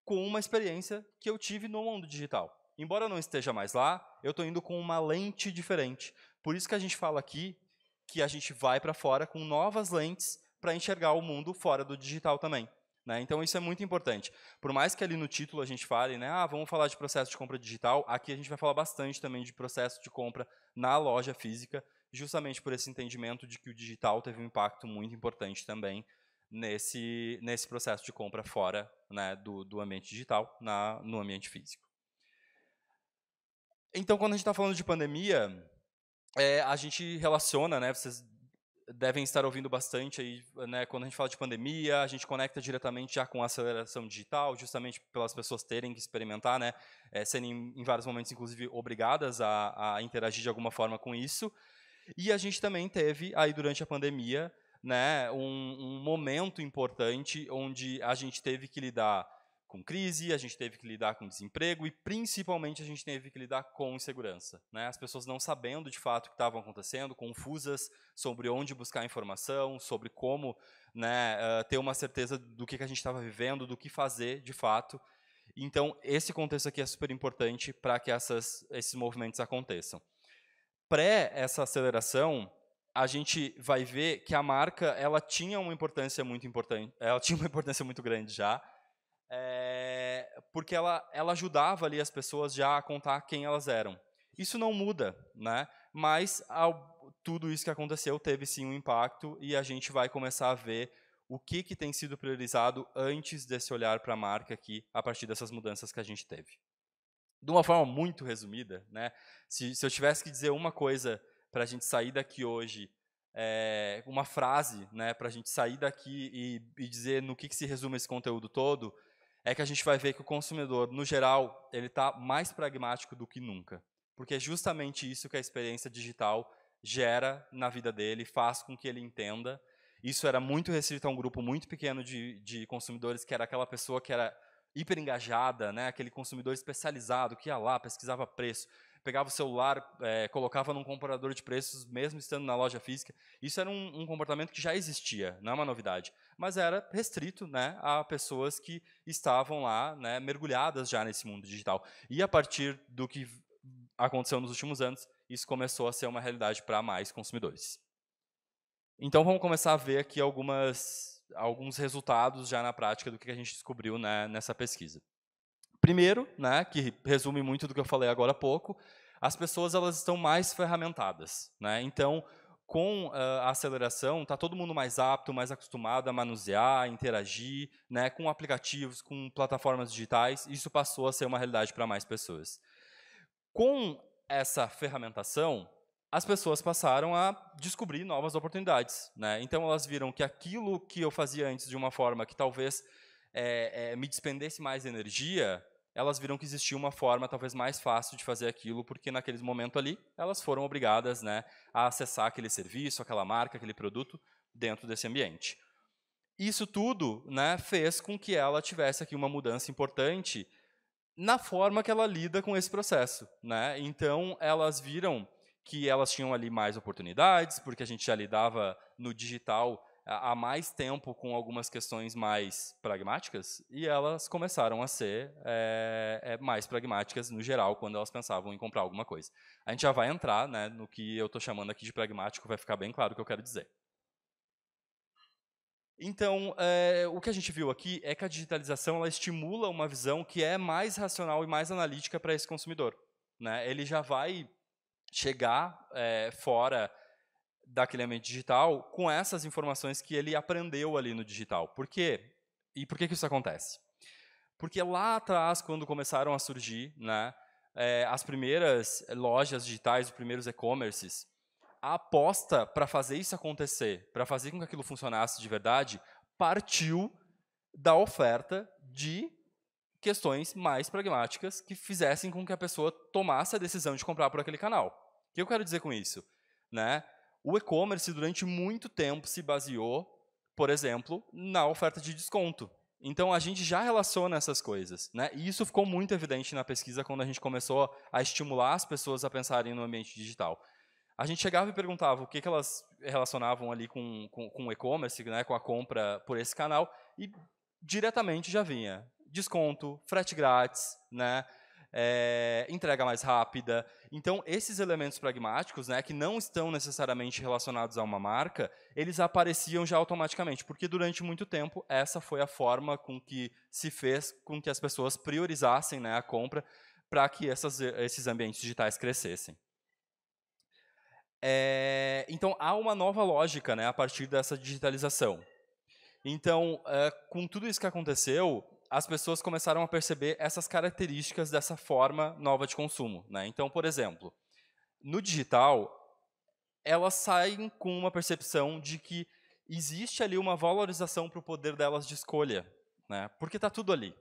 com uma experiência que eu tive no mundo digital. Embora eu não esteja mais lá, eu estou indo com uma lente diferente. Por isso que a gente fala aqui que a gente vai para fora com novas lentes para enxergar o mundo fora do digital também. Né? Então, isso é muito importante. Por mais que ali no título a gente fale, né, vamos falar de processo de compra digital, aqui a gente vai falar bastante também de processo de compra na loja física, justamente por esse entendimento de que o digital teve um impacto muito importante também nesse processo de compra fora, né, do ambiente digital, no ambiente físico. Então, quando a gente está falando de pandemia, a gente relaciona, né, vocês devem estar ouvindo bastante aí, né, quando a gente fala de pandemia, a gente conecta diretamente já com a aceleração digital, justamente pelas pessoas terem que experimentar, né, serem em vários momentos, inclusive, obrigadas a interagir de alguma forma com isso. E a gente também teve, aí durante a pandemia, né, um momento importante onde a gente teve que lidar com crise, a gente teve que lidar com desemprego e, principalmente, a gente teve que lidar com insegurança. Né? As pessoas não sabendo, de fato, o que estava acontecendo, confusas sobre onde buscar informação, sobre como, né, ter uma certeza do que a gente estava vivendo, do que fazer, de fato. Então, esse contexto aqui é super importante para que esses movimentos aconteçam. Pré essa aceleração, a gente vai ver que a marca ela tinha uma importância muito importante, ela tinha uma importância muito grande já, porque ela ajudava ali as pessoas já a contar quem elas eram. Isso não muda, né? Mas tudo isso que aconteceu teve sim um impacto e a gente vai começar a ver o que tem sido priorizado antes desse olhar para a marca aqui, a partir dessas mudanças que a gente teve. De uma forma muito resumida, né? Se eu tivesse que dizer uma coisa para a gente sair daqui hoje, uma frase, né, para a gente sair daqui e dizer no que se resume esse conteúdo todo, é que a gente vai ver que o consumidor, no geral, ele está mais pragmático do que nunca. Porque é justamente isso que a experiência digital gera na vida dele, faz com que ele entenda. Isso era muito restrito a um grupo muito pequeno de consumidores, que era aquela pessoa que era hiper engajada, né, aquele consumidor especializado que ia lá, pesquisava preço, pegava o celular, colocava num comparador de preços, mesmo estando na loja física. Isso era um comportamento que já existia, não é uma novidade, mas era restrito, né, a pessoas que estavam lá, né, mergulhadas já nesse mundo digital. E a partir do que aconteceu nos últimos anos, isso começou a ser uma realidade para mais consumidores. Então, vamos começar a ver aqui alguns resultados já na prática do que a gente descobriu, né, nessa pesquisa. Primeiro, né, que resume muito do que eu falei agora há pouco, as pessoas elas estão mais ferramentadas, né? Então, com a aceleração, está todo mundo mais apto, mais acostumado a manusear, interagir, né, com aplicativos, com plataformas digitais. Isso passou a ser uma realidade para mais pessoas. Com essa ferramentação, as pessoas passaram a descobrir novas oportunidades, né? Então, elas viram que aquilo que eu fazia antes de uma forma que talvez me despendesse mais energia, elas viram que existia uma forma talvez mais fácil de fazer aquilo, porque naquele momento ali, elas foram obrigadas, né, a acessar aquele serviço, aquela marca, aquele produto dentro desse ambiente. Isso tudo, né, fez com que ela tivesse aqui uma mudança importante na forma que ela lida com esse processo, né? Então, elas viram que elas tinham ali mais oportunidades, porque a gente já lidava no digital há mais tempo com algumas questões mais pragmáticas, e elas começaram a ser mais pragmáticas no geral, quando elas pensavam em comprar alguma coisa. A gente já vai entrar, né, no que eu estou chamando aqui de pragmático, vai ficar bem claro o que eu quero dizer. Então, o que a gente viu aqui é que a digitalização ela estimula uma visão que é mais racional e mais analítica para esse consumidor, né? Ele já vai chegar fora daquele ambiente digital com essas informações que ele aprendeu ali no digital. Por quê? E por que isso acontece? Porque lá atrás, quando começaram a surgir, né, as primeiras lojas digitais, os primeiros e-commerces, a aposta para fazer isso acontecer, para fazer com que aquilo funcionasse de verdade, partiu da oferta de questões mais pragmáticas que fizessem com que a pessoa tomasse a decisão de comprar por aquele canal. O que eu quero dizer com isso? Né? O e-commerce, durante muito tempo, se baseou, por exemplo, na oferta de desconto. Então, a gente já relaciona essas coisas, né? E isso ficou muito evidente na pesquisa quando a gente começou a estimular as pessoas a pensarem no ambiente digital. A gente chegava e perguntava o que elas relacionavam ali com o e-commerce, né, com a compra por esse canal, e diretamente já vinha desconto, frete grátis, né, entrega mais rápida. Então, esses elementos pragmáticos, né, que não estão necessariamente relacionados a uma marca, eles apareciam já automaticamente, porque durante muito tempo essa foi a forma com que se fez com que as pessoas priorizassem, né, a compra para que esses ambientes digitais crescessem. Então, há uma nova lógica, né, a partir dessa digitalização. Então, com tudo isso que aconteceu, as pessoas começaram a perceber essas características dessa forma nova de consumo, né? Então, por exemplo, no digital, elas saem com uma percepção de que existe ali uma valorização para o poder delas de escolha, né? Porque está tudo ali.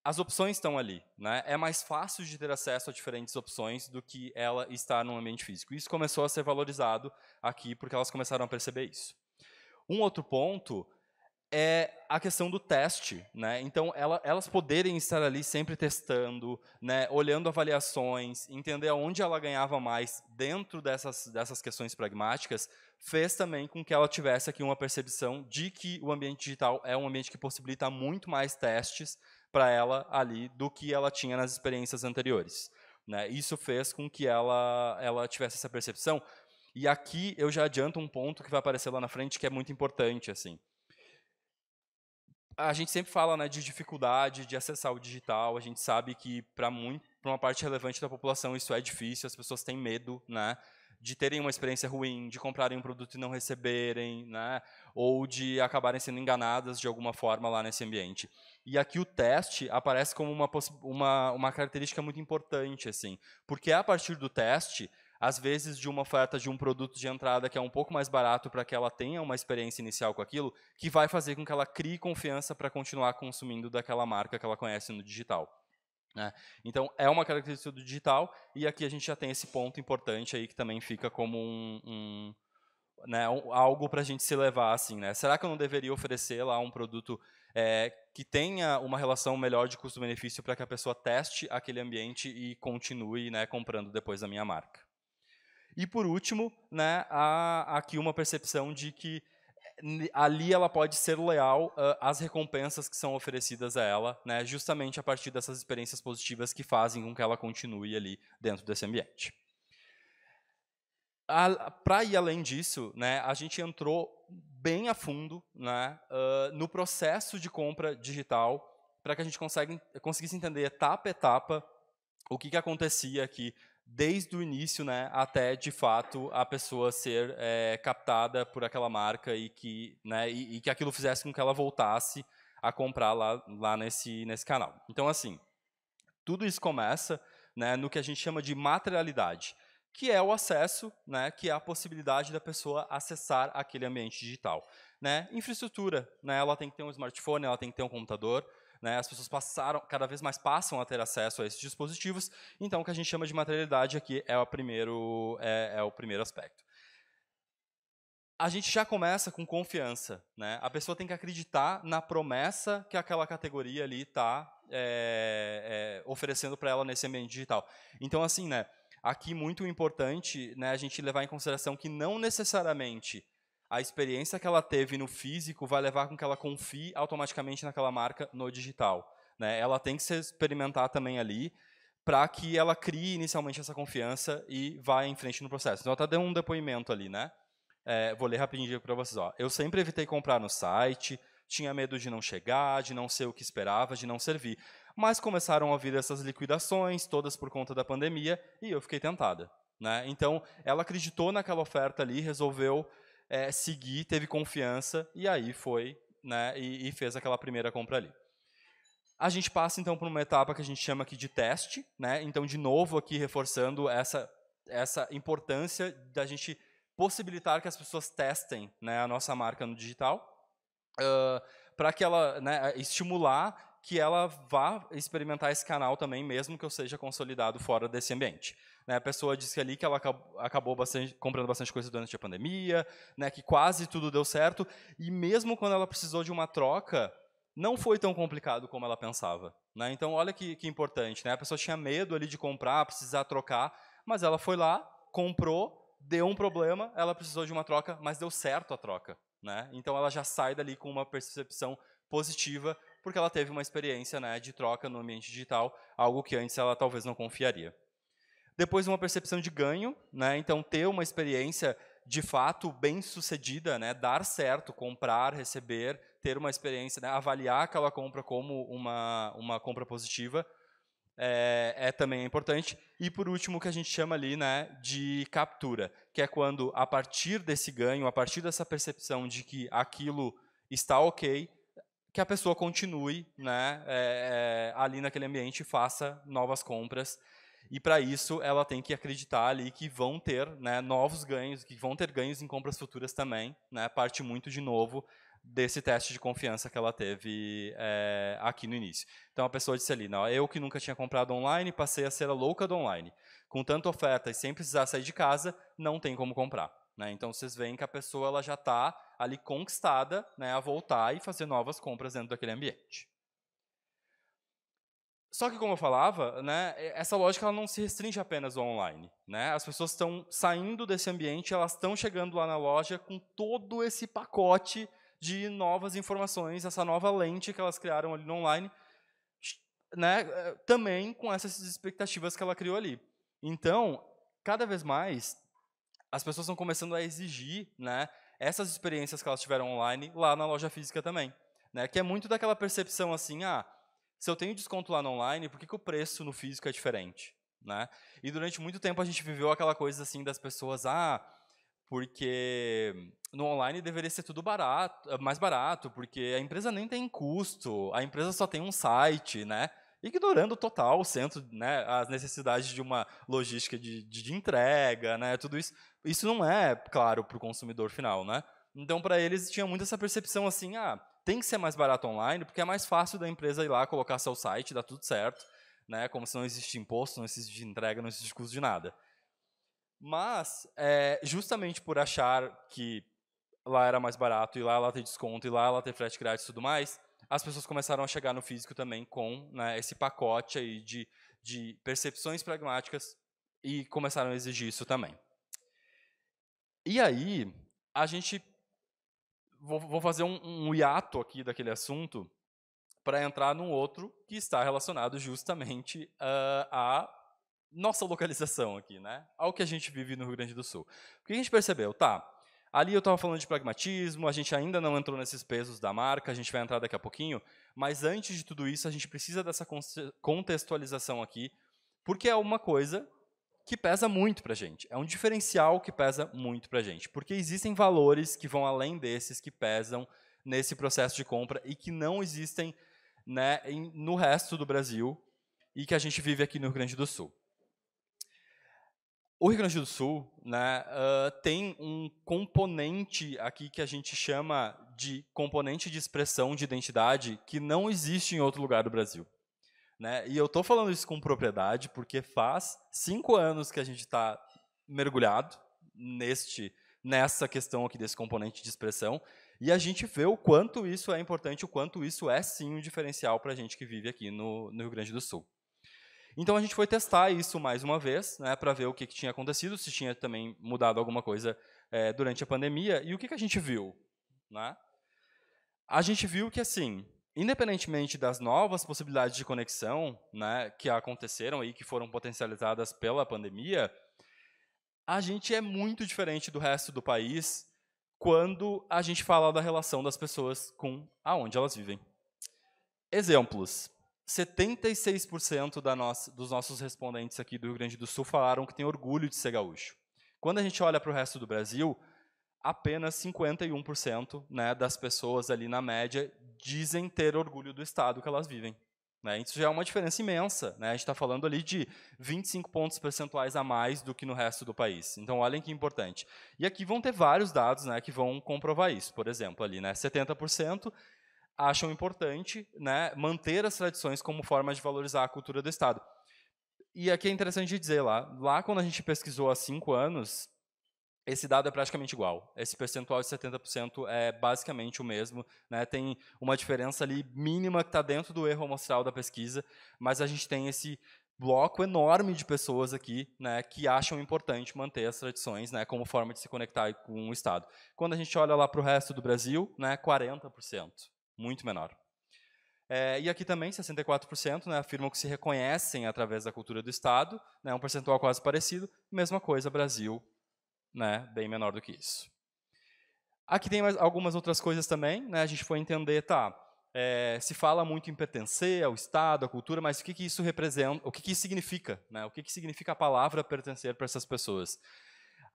As opções estão ali, né? É mais fácil de ter acesso a diferentes opções do que ela estar no ambiente físico. Isso começou a ser valorizado aqui porque elas começaram a perceber isso. Um outro ponto é a questão do teste, né? Então, elas poderem estar ali sempre testando, né? Olhando avaliações, entender onde ela ganhava mais dentro dessas questões pragmáticas, fez também com que ela tivesse aqui uma percepção de que o ambiente digital é um ambiente que possibilita muito mais testes para ela ali do que ela tinha nas experiências anteriores, né? Isso fez com que ela tivesse essa percepção. E aqui eu já adianto um ponto que vai aparecer lá na frente que é muito importante, assim. A gente sempre fala, né, de dificuldade de acessar o digital. A gente sabe que para uma parte relevante da população isso é difícil. As pessoas têm medo, né, de terem uma experiência ruim, de comprarem um produto e não receberem, né, ou de acabarem sendo enganadas de alguma forma lá nesse ambiente. E aqui o teste aparece como uma característica muito importante, assim, porque é a partir do teste, às vezes de uma oferta de um produto de entrada que é um pouco mais barato para que ela tenha uma experiência inicial com aquilo, que vai fazer com que ela crie confiança para continuar consumindo daquela marca que ela conhece no digital, né? Então, é uma característica do digital, e aqui a gente já tem esse ponto importante aí que também fica como algo para a gente se levar, assim, né? Será que eu não deveria oferecer lá um produto que tenha uma relação melhor de custo-benefício para que a pessoa teste aquele ambiente e continue, né, comprando depois da minha marca. E, por último, né, há aqui uma percepção de que ali ela pode ser leal às recompensas que são oferecidas a ela, né, justamente a partir dessas experiências positivas que fazem com que ela continue ali dentro desse ambiente. Para ir além disso, né, a gente entrou bem a fundo, né, no processo de compra digital, para que a gente conseguisse entender etapa a etapa o que acontecia aqui, desde o início, né, até, de fato, a pessoa ser captada por aquela marca e que aquilo fizesse com que ela voltasse a comprar lá nesse canal. Então, assim, tudo isso começa, né, no que a gente chama de materialidade, que é o acesso, né, que é a possibilidade da pessoa acessar aquele ambiente digital. Né? Infraestrutura, né, ela tem que ter um smartphone, ela tem que ter um computador, né, as pessoas cada vez mais passam a ter acesso a esses dispositivos, então o que a gente chama de materialidade aqui é o primeiro aspecto. A gente já começa com confiança, né? A pessoa tem que acreditar na promessa que aquela categoria ali está oferecendo para ela nesse ambiente digital. Então, assim, né, aqui muito importante, né, a gente levar em consideração que não necessariamente a experiência que ela teve no físico vai levar com que ela confie automaticamente naquela marca no digital. Né? Ela tem que se experimentar também ali para que ela crie inicialmente essa confiança e vá em frente no processo. Então, eu até dei um depoimento ali, né? Vou ler rapidinho para vocês. Ó. Eu sempre evitei comprar no site, tinha medo de não chegar, de não ser o que esperava, de não servir. Mas começaram a vir essas liquidações, todas por conta da pandemia, e eu fiquei tentada. Né? Então, ela acreditou naquela oferta ali, resolveu seguir, teve confiança, e aí foi, né, e fez aquela primeira compra ali. A gente passa, então, por uma etapa que a gente chama aqui de teste. Né? Então, de novo, aqui reforçando essa importância da gente possibilitar que as pessoas testem, né, a nossa marca no digital, para que ela, né, estimular que ela vá experimentar esse canal também, mesmo que eu seja consolidado fora desse ambiente. Né, a pessoa disse ali que ela acabou comprando bastante coisa durante a pandemia, né, que quase tudo deu certo, e mesmo quando ela precisou de uma troca, não foi tão complicado como ela pensava. Né? Então, olha que importante. Né? A pessoa tinha medo ali de comprar, precisar trocar, mas ela foi lá, comprou, deu um problema, ela precisou de uma troca, mas deu certo a troca. Né? Então, ela já sai dali com uma percepção positiva, porque ela teve uma experiência, né, de troca no ambiente digital, algo que antes ela talvez não confiaria. Depois, uma percepção de ganho, né? Então, ter uma experiência, de fato, bem-sucedida, né? Dar certo, comprar, receber, ter uma experiência, né? Avaliar aquela compra como uma compra positiva, também importante. E, por último, o que a gente chama ali, né, de captura, que é quando, a partir desse ganho, a partir dessa percepção de que aquilo está ok, que a pessoa continue, né, ali naquele ambiente e faça novas compras. E, para isso, ela tem que acreditar ali que vão ter, né, novos ganhos, que vão ter ganhos em compras futuras também. Né, parte muito, de novo, desse teste de confiança que ela teve aqui no início. Então, a pessoa disse ali, não, eu que nunca tinha comprado online, passei a ser a louca do online. Com tanta oferta e sem precisar sair de casa, não tem como comprar. Né? Então, vocês veem que a pessoa ela já está ali conquistada, né, a voltar e fazer novas compras dentro daquele ambiente. Só que, como eu falava, né, essa lógica ela não se restringe apenas ao online. Né? As pessoas estão saindo desse ambiente, elas estão chegando lá na loja com todo esse pacote de novas informações, essa nova lente que elas criaram ali no online, né, também com essas expectativas que ela criou ali. Então, cada vez mais, as pessoas estão começando a exigir, né, essas experiências que elas tiveram online lá na loja física também. Né, que é muito daquela percepção assim, se eu tenho desconto lá no online, por que o preço no físico é diferente? Né? E durante muito tempo a gente viveu aquela coisa assim das pessoas, porque no online deveria ser tudo mais barato, porque a empresa nem tem custo, a empresa só tem um site, né? Ignorando total o centro, né, as necessidades de uma logística de entrega, né, tudo isso. Isso não é claro para o consumidor final. Né? Então, para eles, tinha muito essa percepção assim, tem que ser mais barato online, porque é mais fácil da empresa ir lá, colocar seu site, dá tudo certo, né? Como se não existe imposto, não existe entrega, não existe custo de nada. Mas, justamente por achar que lá era mais barato, e lá ela tem desconto, e lá ela tem frete grátis e tudo mais, as pessoas começaram a chegar no físico também com, né, esse pacote aí de percepções pragmáticas e começaram a exigir isso também. E aí, a gente... Vou fazer um hiato aqui daquele assunto para entrar num outro que está relacionado justamente à nossa localização aqui, né? Ao que a gente vive no Rio Grande do Sul. O que a gente percebeu? Tá, ali eu estava falando de pragmatismo, a gente ainda não entrou nesses pesos da marca, a gente vai entrar daqui a pouquinho, mas antes de tudo isso, a gente precisa dessa contextualização aqui, porque é uma coisa que pesa muito para a gente. É um diferencial que pesa muito para a gente, porque existem valores que vão além desses, que pesam nesse processo de compra e que não existem, né, no resto do Brasil e que a gente vive aqui no Rio Grande do Sul. O Rio Grande do Sul, né, tem um componente aqui que a gente chama de componente de expressão de identidade que não existe em outro lugar do Brasil. Né? E eu estou falando isso com propriedade porque faz 5 anos que a gente está mergulhado nessa questão aqui desse componente de expressão e a gente vê o quanto isso é importante, o quanto isso é sim um diferencial para a gente que vive aqui no Rio Grande do Sul. Então a gente foi testar isso mais uma vez, né, para ver o que tinha acontecido, se tinha também mudado alguma coisa durante a pandemia e o que a gente viu, né? A gente viu que assim, independentemente das novas possibilidades de conexão, né, que aconteceram e que foram potencializadas pela pandemia, a gente é muito diferente do resto do país quando a gente fala da relação das pessoas com aonde elas vivem. Exemplos. 76% dos nossos respondentes aqui do Rio Grande do Sul falaram que tem orgulho de ser gaúcho. Quando a gente olha para o resto do Brasil, apenas 51%, né, das pessoas ali na média dizem ter orgulho do estado que elas vivem. Né? Isso já é uma diferença imensa. Né? A gente está falando ali de 25 pontos percentuais a mais do que no resto do país. Então, olhem que importante. E aqui vão ter vários dados, né, que vão comprovar isso. Por exemplo, ali, né, 70% acham importante, né, manter as tradições como forma de valorizar a cultura do estado. E aqui é interessante dizer, lá quando a gente pesquisou há 5 anos, esse dado é praticamente igual. Esse percentual de 70% é basicamente o mesmo. Né? Tem uma diferença ali mínima que está dentro do erro amostral da pesquisa, mas a gente tem esse bloco enorme de pessoas aqui, né, que acham importante manter as tradições, né, como forma de se conectar com o estado. Quando a gente olha lá para o resto do Brasil, né, 40%. Muito menor. E aqui também, 64%, né, afirmam que se reconhecem através da cultura do Estado, né, um percentual quase parecido. Mesma coisa, Brasil, né, bem menor do que isso. Aqui tem algumas outras coisas também. Né, a gente foi entender, se fala muito em pertencer ao Estado, à cultura, mas o que isso representa, o que isso significa? Né, o que significa a palavra pertencer para essas pessoas?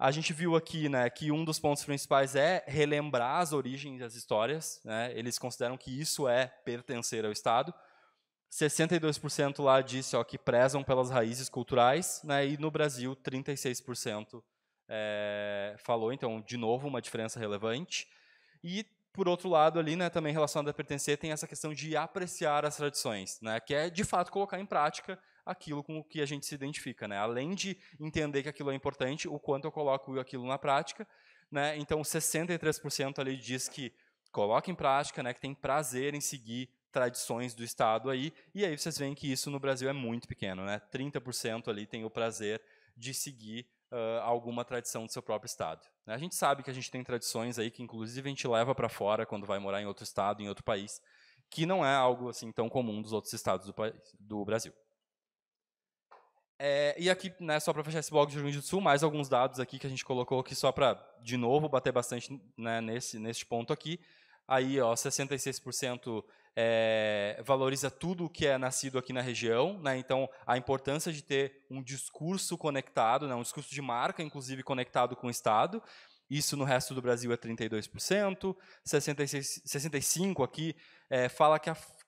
A gente viu aqui, né, que um dos pontos principais é relembrar as origens das histórias. Né, eles consideram que isso é pertencer ao Estado. 62% lá disse que prezam pelas raízes culturais, né, e no Brasil 36% falou. Então, de novo, uma diferença relevante. E, por outro lado, ali, né, também relacionado a pertencer, tem essa questão de apreciar as tradições, né, que é, de fato, colocar em prática aquilo com o que a gente se identifica. Né? Além de entender que aquilo é importante, o quanto eu coloco aquilo na prática. Né? Então, 63% ali diz que coloca em prática, né, que tem prazer em seguir tradições do Estado. E aí vocês veem que isso no Brasil é muito pequeno. Né? 30% ali tem o prazer de seguir alguma tradição do seu próprio Estado. Né? A gente sabe que a gente tem tradições aí que, inclusive, a gente leva para fora quando vai morar em outro Estado, em outro país, que não é algo assim tão comum dos outros estados do Brasil. E aqui, né, só para fechar esse bloco de Rio Grande do Sul, mais alguns dados aqui que a gente colocou aqui só para, de novo, bater bastante, né, neste ponto aqui. Aí, 66% valoriza tudo o que é nascido aqui na região. Né, então, a importância de ter um discurso conectado, né, um discurso de marca, inclusive, conectado com o Estado. Isso no resto do Brasil é 32%. 65% aqui fala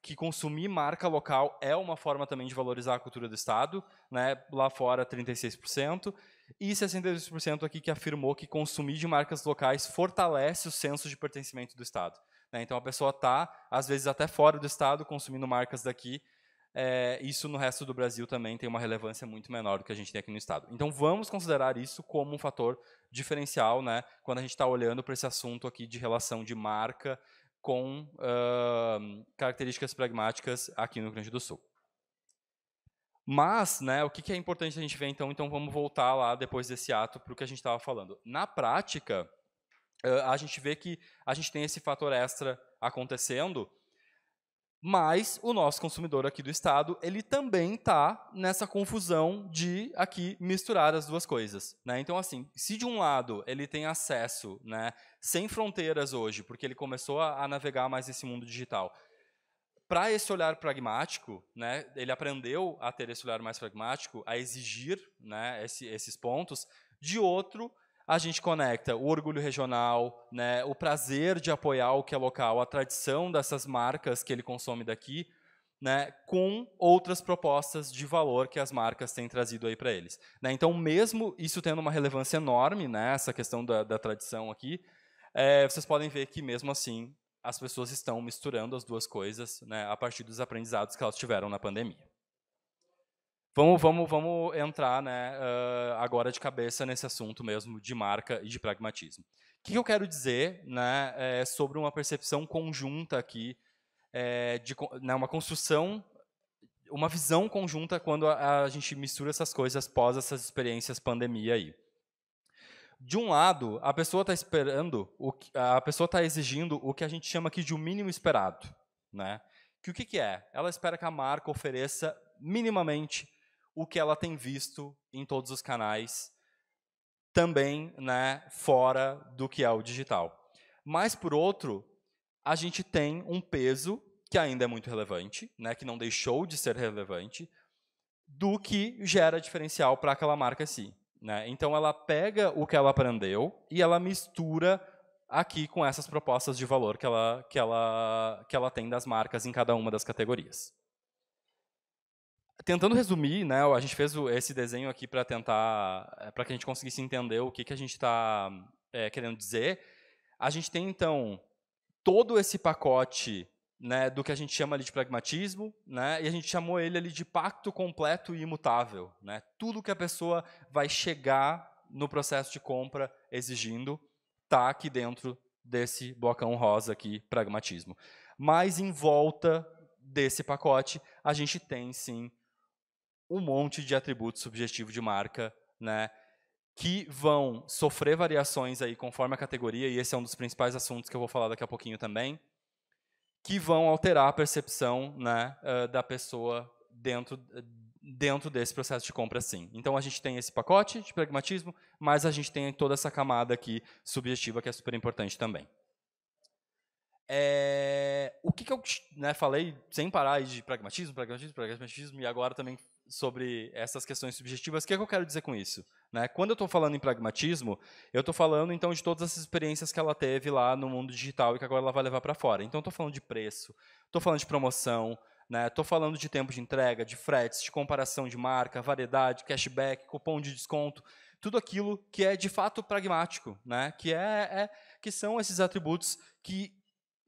que consumir marca local é uma forma também de valorizar a cultura do Estado. Né? Lá fora, 36%. E 62% aqui que afirmou que consumir de marcas locais fortalece o senso de pertencimento do Estado. Né? Então, a pessoa está, às vezes, até fora do Estado, consumindo marcas daqui. Isso no resto do Brasil também tem uma relevância muito menor do que a gente tem aqui no Estado. Então, vamos considerar isso como um fator diferencial, né, quando a gente está olhando para esse assunto aqui de relação de marca com características pragmáticas aqui no Rio Grande do Sul. Mas, né, o que é importante a gente ver, então vamos voltar lá depois desse ato para o que a gente estava falando. Na prática, a gente vê que a gente tem esse fator extra acontecendo, mas o nosso consumidor aqui do estado, ele também está nessa confusão de aqui misturar as duas coisas, né? Então, assim, se de um lado ele tem acesso, né, sem fronteiras hoje, porque ele começou a navegar mais nesse mundo digital, para esse olhar pragmático, né, ele aprendeu a ter esse olhar mais pragmático, a exigir, né, esses pontos. De outro, a gente conecta o orgulho regional, né, o prazer de apoiar o que é local, a tradição dessas marcas que ele consome daqui, né, com outras propostas de valor que as marcas têm trazido aí para eles. Né? Então, mesmo isso tendo uma relevância enorme, né, essa questão da tradição aqui, vocês podem ver que, mesmo assim, as pessoas estão misturando as duas coisas, né, a partir dos aprendizados que elas tiveram na pandemia. Vamos entrar, né, agora de cabeça nesse assunto mesmo de marca e de pragmatismo. O que eu quero dizer, né, sobre uma percepção conjunta aqui, né, uma construção, uma visão conjunta quando a gente mistura essas coisas após essas experiências pandemia aí. De um lado, a pessoa está esperando, a pessoa está exigindo o que a gente chama aqui de o mínimo esperado, né? Que o que é? Ela espera que a marca ofereça minimamente o que ela tem visto em todos os canais, também, né, fora do que é o digital. Mas, por outro, a gente tem um peso que ainda é muito relevante, né, que não deixou de ser relevante, do que gera diferencial para aquela marca em si. Né? Então, ela pega o que ela aprendeu e ela mistura aqui com essas propostas de valor que ela tem das marcas em cada uma das categorias. Tentando resumir, né, a gente fez esse desenho aqui para que a gente conseguisse entender o que a gente está querendo dizer. A gente tem, então, todo esse pacote, né, do que a gente chama ali de pragmatismo, né, e a gente chamou ele ali de pacto completo e imutável. Né? Tudo que a pessoa vai chegar no processo de compra exigindo está aqui dentro desse blocão rosa aqui, pragmatismo. Mas, em volta desse pacote, a gente tem, sim, um monte de atributos subjetivos de marca, né, que vão sofrer variações aí conforme a categoria, e esse é um dos principais assuntos que eu vou falar daqui a pouquinho também, que vão alterar a percepção, né, da pessoa dentro desse processo de compra, sim. Então, a gente tem esse pacote de pragmatismo, mas a gente tem toda essa camada aqui subjetiva, que é super importante também. O que eu, né, falei sem parar de pragmatismo, e agora também sobre essas questões subjetivas, o que eu quero dizer com isso? Né? Quando eu estou falando em pragmatismo, eu estou falando, então, de todas essas experiências que ela teve lá no mundo digital e que agora ela vai levar para fora. Então, estou falando de preço, estou falando de promoção, estou falando de tempo de entrega, de fretes, de comparação de marca, variedade, cashback, cupom de desconto, tudo aquilo que é, de fato, pragmático, né? Que são esses atributos que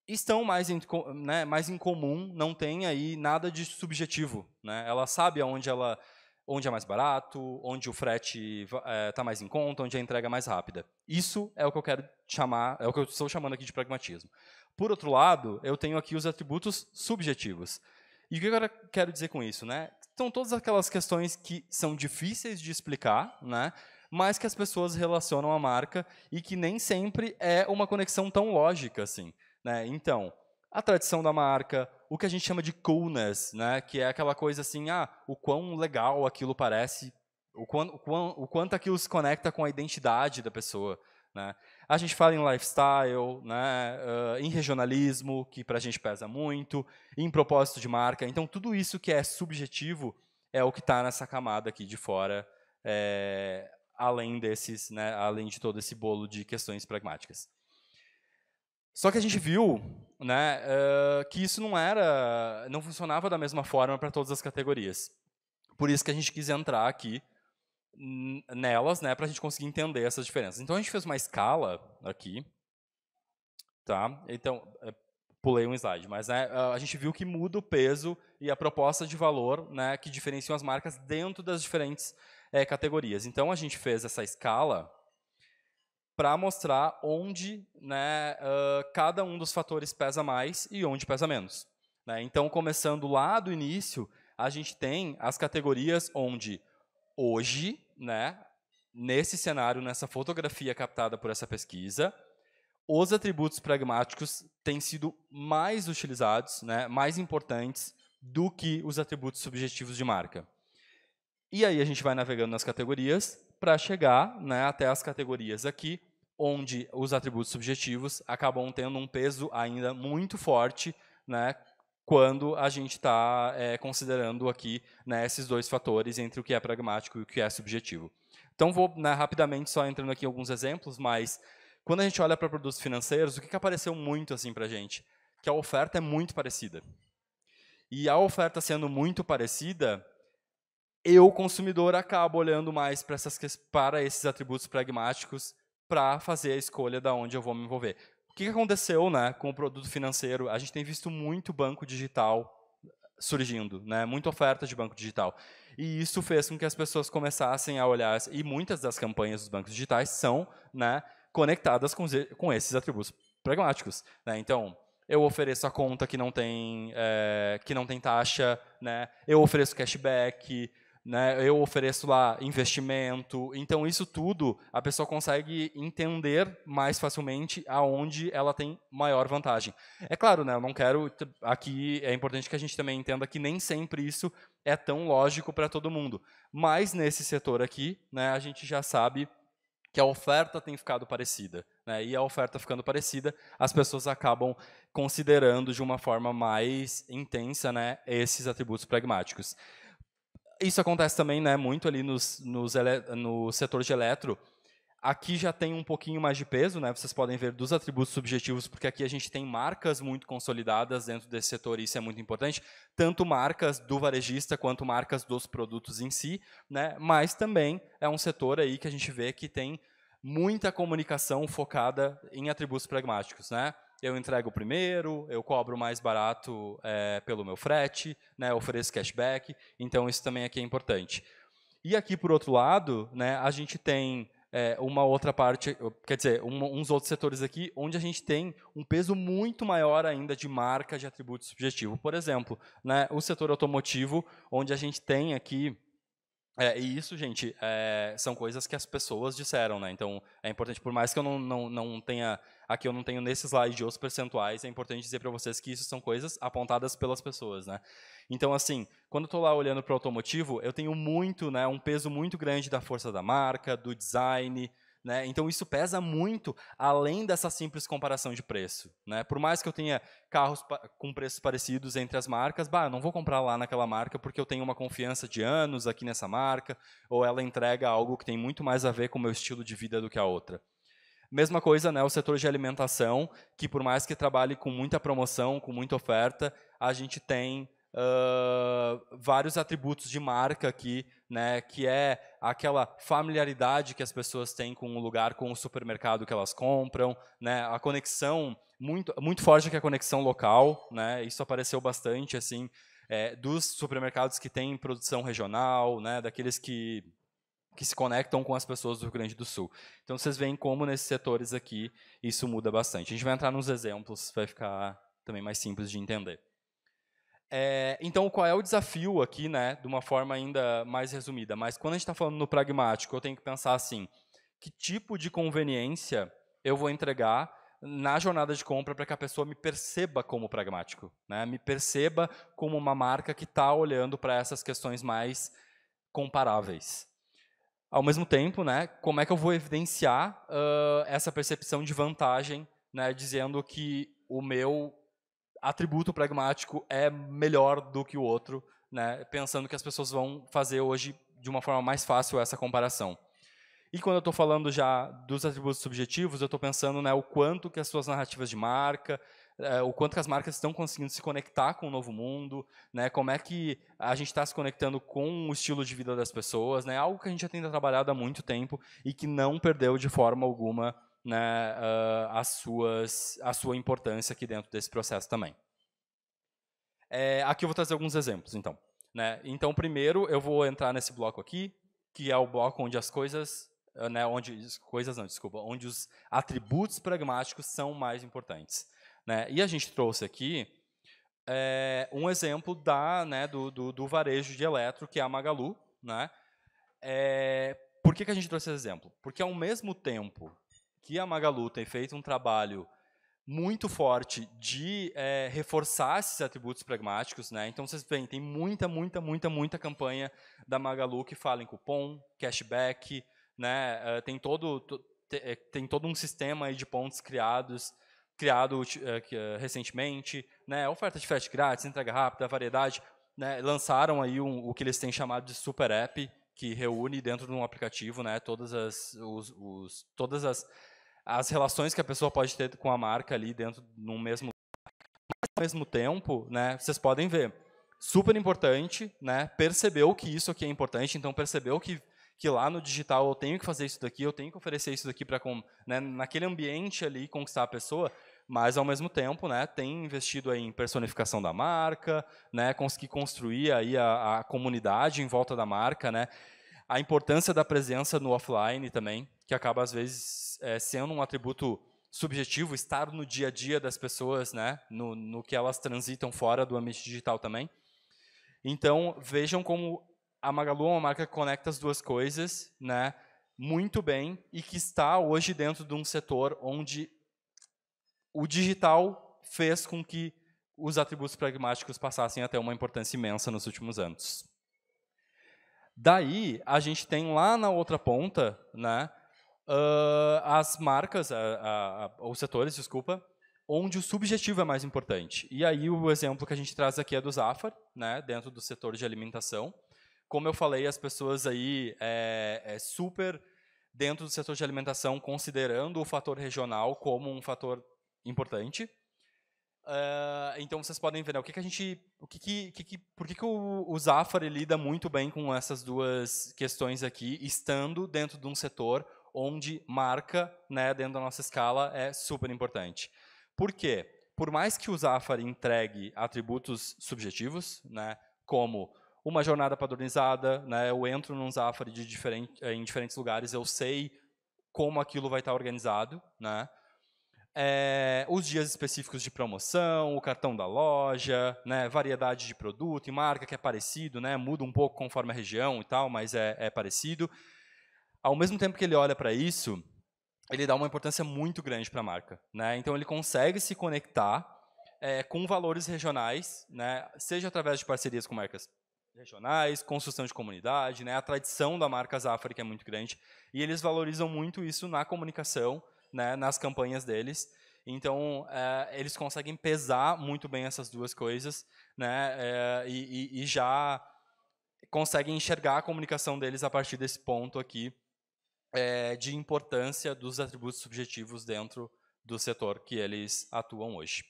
estão mais em comum, não tem aí nada de subjetivo. Né? Ela sabe onde é mais barato, onde o frete está mais em conta, onde a entrega é mais rápida. Isso é o que eu quero chamar, é o que eu estou chamando aqui de pragmatismo. Por outro lado, eu tenho aqui os atributos subjetivos. E o que eu quero dizer com isso? Né? São todas aquelas questões que são difíceis de explicar, né? Mas que as pessoas relacionam à marca e que nem sempre é uma conexão tão lógica assim. Né? Então, a tradição da marca, o que a gente chama de coolness, né? Que é aquela coisa assim, o quão legal aquilo parece, o quanto aquilo se conecta com a identidade da pessoa. Né? A gente fala em lifestyle, né? Em regionalismo, que para a gente pesa muito, em propósito de marca. Então, tudo isso que é subjetivo é o que está nessa camada aqui de fora, além né? Além de todo esse bolo de questões pragmáticas. Só que a gente viu, né, que isso não funcionava da mesma forma para todas as categorias. Por isso que a gente quis entrar aqui nelas, né, para a gente conseguir entender essas diferenças. Então, a gente fez uma escala aqui. Tá? Então, pulei um slide, mas né, a gente viu que muda o peso e a proposta de valor, né, que diferenciam as marcas dentro das diferentes categorias. Então, a gente fez essa escala para mostrar onde, né, cada um dos fatores pesa mais e onde pesa menos, né? Então, começando lá do início, a gente tem as categorias onde hoje, né, nesse cenário, nessa fotografia captada por essa pesquisa, os atributos pragmáticos têm sido mais utilizados, né, mais importantes do que os atributos subjetivos de marca. E aí a gente vai navegando nas categorias para chegar, né, até as categorias aqui, onde os atributos subjetivos acabam tendo um peso ainda muito forte, né, quando a gente está considerando aqui, né, esses dois fatores entre o que é pragmático e o que é subjetivo. Então, vou, né, rapidamente só entrando aqui em alguns exemplos, mas quando a gente olha para produtos financeiros, o que apareceu muito assim para a gente? Que a oferta é muito parecida. E a oferta sendo muito parecida, eu, consumidor, acabo olhando mais para esses atributos pragmáticos para fazer a escolha de onde eu vou me envolver. O que aconteceu, né, com o produto financeiro? A gente tem visto muito banco digital surgindo, né, muita oferta de banco digital. E isso fez com que as pessoas começassem a olhar, e muitas das campanhas dos bancos digitais são, né, conectadas com esses atributos pragmáticos, né? Então, eu ofereço a conta que não tem taxa, né? Eu ofereço cashback, né? Eu ofereço lá investimento. Então, isso tudo a pessoa consegue entender mais facilmente aonde ela tem maior vantagem. É claro, né? Eu não quero... Aqui é importante que a gente também entenda que nem sempre isso é tão lógico para todo mundo. Mas, nesse setor aqui, né, a gente já sabe que a oferta tem ficado parecida, né? E a oferta ficando parecida, as pessoas acabam considerando de uma forma mais intensa, né, esses atributos pragmáticos. Isso acontece também, né, muito ali no setor de eletro. Aqui já tem um pouquinho mais de peso, né? Vocês podem ver dos atributos subjetivos, porque aqui a gente tem marcas muito consolidadas dentro desse setor, e isso é muito importante, tanto marcas do varejista quanto marcas dos produtos em si, né? Mas também é um setor aí que a gente vê que tem muita comunicação focada em atributos pragmáticos, né? Eu entrego primeiro, eu cobro mais barato pelo meu frete, né? Eu ofereço cashback, então isso também aqui é importante. E aqui, por outro lado, né, a gente tem uma outra parte, quer dizer, uns outros setores aqui, onde a gente tem um peso muito maior ainda de marca de atributo subjetivo. Por exemplo, né, o setor automotivo, onde a gente tem aqui... e isso, gente, são coisas que as pessoas disseram, né? Então, é importante, por mais que eu não tenha... Aqui eu não tenho nesse slide os percentuais, é importante dizer para vocês que isso são coisas apontadas pelas pessoas, né? Então, assim, quando eu estou lá olhando para o automotivo, eu tenho muito, né, um peso muito grande da força da marca, do design, né? Então, isso pesa muito, além dessa simples comparação de preço, né? Por mais que eu tenha carros com preços parecidos entre as marcas, eu não vou comprar lá naquela marca porque eu tenho uma confiança de anos aqui nessa marca, ou ela entrega algo que tem muito mais a ver com o meu estilo de vida do que a outra. Mesma coisa, né, o setor de alimentação, que por mais que trabalhe com muita promoção, com muita oferta, a gente tem vários atributos de marca aqui, né, que é aquela familiaridade que as pessoas têm com o lugar, com o supermercado que elas compram, né, a conexão, muito forte que é a conexão local, né, isso apareceu bastante, assim, dos supermercados que têm produção regional, né, daqueles que se conectam com as pessoas do Rio Grande do Sul. Então, vocês veem como nesses setores aqui isso muda bastante. A gente vai entrar nos exemplos, vai ficar também mais simples de entender. Então, qual é o desafio aqui, né, de uma forma ainda mais resumida? Mas quando a gente está falando no pragmático, eu tenho que pensar assim, que tipo de conveniência eu vou entregar na jornada de compra para que a pessoa me perceba como pragmático, né? Me perceba como uma marca que está olhando para essas questões mais comparáveis. Ao mesmo tempo, né, como é que eu vou evidenciar essa percepção de vantagem, né, dizendo que o meu atributo pragmático é melhor do que o outro, né, pensando que as pessoas vão fazer hoje de uma forma mais fácil essa comparação. E quando eu estou falando já dos atributos subjetivos, eu estou pensando, né, o quanto que as suas narrativas de marca, o quanto que as marcas estão conseguindo se conectar com o novo mundo, né, como é que a gente está se conectando com o estilo de vida das pessoas, né, algo que a gente já tem trabalhado há muito tempo e que não perdeu de forma alguma, né, a sua importância aqui dentro desse processo também. Aqui eu vou trazer alguns exemplos, então. Né? Então, primeiro, eu vou entrar nesse bloco aqui, que é o bloco onde as coisas né, onde os atributos pragmáticos são mais importantes, né? E a gente trouxe aqui um exemplo do varejo de eletro, que é a Magalu, né? Por que a gente trouxe esse exemplo? Porque, ao mesmo tempo que a Magalu tem feito um trabalho muito forte de reforçar esses atributos pragmáticos, né? Então, vocês veem, tem muita campanha da Magalu que fala em cupom, cashback, né? Tem todo um sistema aí de pontos criado recentemente, né? Oferta de frete grátis, entrega rápida, variedade, né? Lançaram aí o que eles têm chamado de Super App, que reúne dentro de um aplicativo, né, todas as relações que a pessoa pode ter com a marca ali dentro num mesmo lugar. Mas, ao mesmo tempo, né, vocês podem ver, super importante, né, percebeu que isso aqui é importante, então percebeu que lá no digital eu tenho que fazer isso daqui, eu tenho que oferecer isso daqui para, né, naquele ambiente ali conquistar a pessoa, mas, ao mesmo tempo, né, tem investido aí em personificação da marca, né, conseguir construir aí a comunidade em volta da marca, né, a importância da presença no offline também, que acaba, às vezes, sendo um atributo subjetivo, estar no dia a dia das pessoas, né, no que elas transitam fora do ambiente digital também. Então, vejam como a Magalu é uma marca que conecta as duas coisas, né, muito bem, e que está hoje dentro de um setor onde o digital fez com que os atributos pragmáticos passassem a ter uma importância imensa nos últimos anos. Daí, a gente tem lá na outra ponta, né, as marcas, os setores, desculpa, onde o subjetivo é mais importante. E aí o exemplo que a gente traz aqui é do Zafar, né, dentro do setor de alimentação. Como eu falei, as pessoas aí super dentro do setor de alimentação, considerando o fator regional como um fator importante. Então vocês podem ver, né, por que o Zafar lida muito bem com essas duas questões aqui, estando dentro de um setor onde marca, né, dentro da nossa escala, é super importante. Por quê? Por mais que o Zafar entregue atributos subjetivos, né, como uma jornada padronizada, né, eu entro num Zafar em diferentes lugares, eu sei como aquilo vai estar organizado, né, os dias específicos de promoção, o cartão da loja, né, variedade de produto e marca que é parecido, né, muda um pouco conforme a região e tal, mas é parecido. Ao mesmo tempo que ele olha para isso, ele dá uma importância muito grande para a marca, né? Então ele consegue se conectar com valores regionais, né, seja através de parcerias com marcas regionais, construção de comunidade, né, a tradição da marca Zafar, que é muito grande, e eles valorizam muito isso na comunicação, né, nas campanhas deles. Então, eles conseguem pesar muito bem essas duas coisas, né, e já conseguem enxergar a comunicação deles a partir desse ponto aqui de importância dos atributos subjetivos dentro do setor que eles atuam hoje.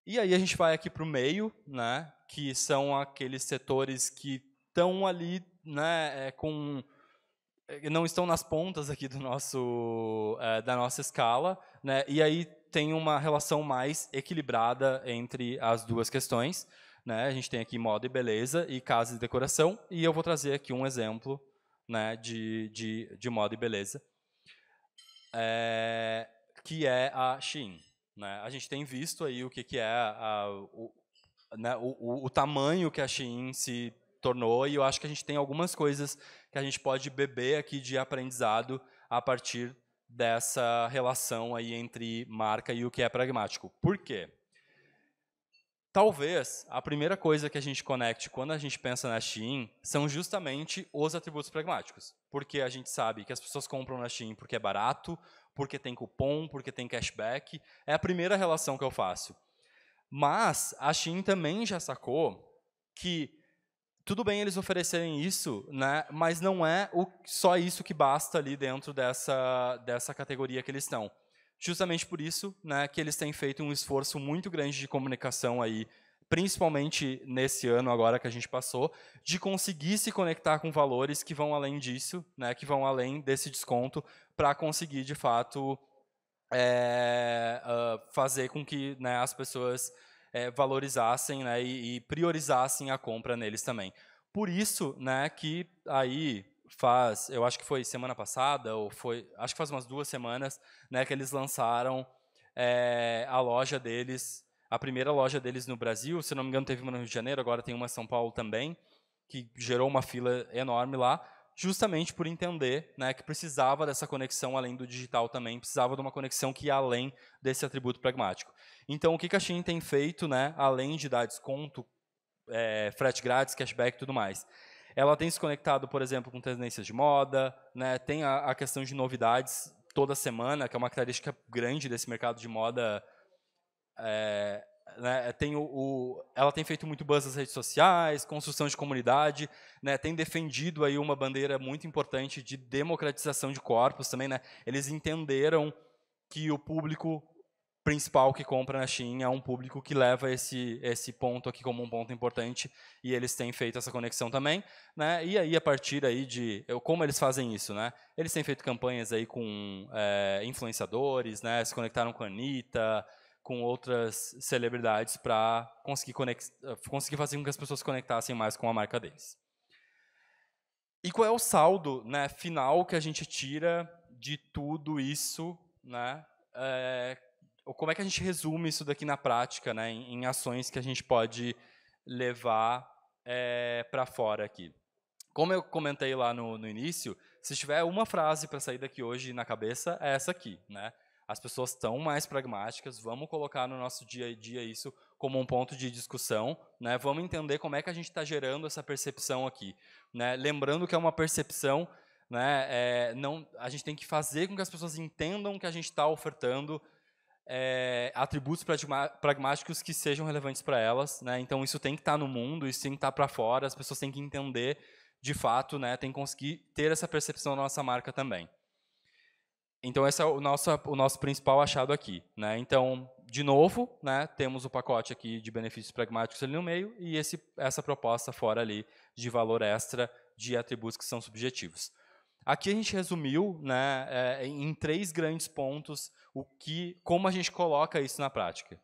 E aí a gente vai aqui para o meio, né, que são aqueles setores que estão ali, né, não estão nas pontas aqui do da nossa escala, né, e aí tem uma relação mais equilibrada entre as duas questões, né. A gente tem aqui moda e beleza e casa e decoração, e eu vou trazer aqui um exemplo, né, de moda e beleza, que é a Shein, né. A gente tem visto aí o que é o tamanho que a Shein se tornou, e eu acho que a gente tem algumas coisas que a gente pode beber aqui de aprendizado a partir dessa relação aí entre marca e o que é pragmático. Por quê? Talvez a primeira coisa que a gente conecte quando a gente pensa na Shein são justamente os atributos pragmáticos. Porque a gente sabe que as pessoas compram na Shein porque é barato, porque tem cupom, porque tem cashback. É a primeira relação que eu faço. Mas a Shein também já sacou que tudo bem eles oferecerem isso, né, mas não é só isso que basta ali dentro dessa categoria que eles estão. Justamente por isso, né, que eles têm feito um esforço muito grande de comunicação aí, principalmente nesse ano agora que a gente passou, de conseguir se conectar com valores que vão além disso, né, que vão além desse desconto, para conseguir, de fato, fazer com que, né, as pessoas valorizassem, né, e priorizassem a compra neles também. Por isso, né, que aí, eu acho que foi semana passada, acho que faz umas 2 semanas, né, que eles lançaram a loja deles, a primeira loja deles no Brasil. Se não me engano, teve uma no Rio de Janeiro, agora tem uma em São Paulo também, que gerou uma fila enorme lá, justamente por entender, né, que precisava dessa conexão além do digital também, precisava de uma conexão que ia além desse atributo pragmático. Então, o que a Shein tem feito, né, além de dar desconto, frete grátis, cashback e tudo mais? Ela tem se conectado, por exemplo, com tendências de moda, né, tem a questão de novidades toda semana, que é uma característica grande desse mercado de moda. Né, ela tem feito muito buzz nas redes sociais, construção de comunidade, né, tem defendido aí uma bandeira muito importante de democratização de corpos também, né. Eles entenderam que o público principal que compra na Shein é um público que leva esse ponto aqui como um ponto importante, e eles têm feito essa conexão também, né. E aí, a partir aí de como eles fazem isso, né? Eles têm feito campanhas aí com influenciadores, né, se conectaram com a Anitta, com outras celebridades, para conseguir fazer com que as pessoas se conectassem mais com a marca deles. E qual é o saldo, né, final que a gente tira de tudo isso, né? Como é que a gente resume isso daqui na prática, né, em ações que a gente pode levar para fora aqui? Como eu comentei lá no início, se tiver uma frase para sair daqui hoje na cabeça, é essa aqui, né? As pessoas estão mais pragmáticas, vamos colocar no nosso dia a dia isso como um ponto de discussão, né? Vamos entender como é que a gente está gerando essa percepção aqui, né? Lembrando que é uma percepção, né? A gente tem que fazer com que as pessoas entendam que a gente está ofertando atributos pragmáticos que sejam relevantes para elas, né? Então, isso tem que estar no mundo, isso tem que estar para fora, as pessoas têm que entender, de fato, né? Tem que conseguir ter essa percepção da nossa marca também. Então, esse é o nosso principal achado aqui, né? Então, de novo, né, temos o pacote aqui de benefícios pragmáticos ali no meio e essa proposta fora ali de valor extra de atributos que são subjetivos. Aqui a gente resumiu, né, em 3 grandes pontos como a gente coloca isso na prática.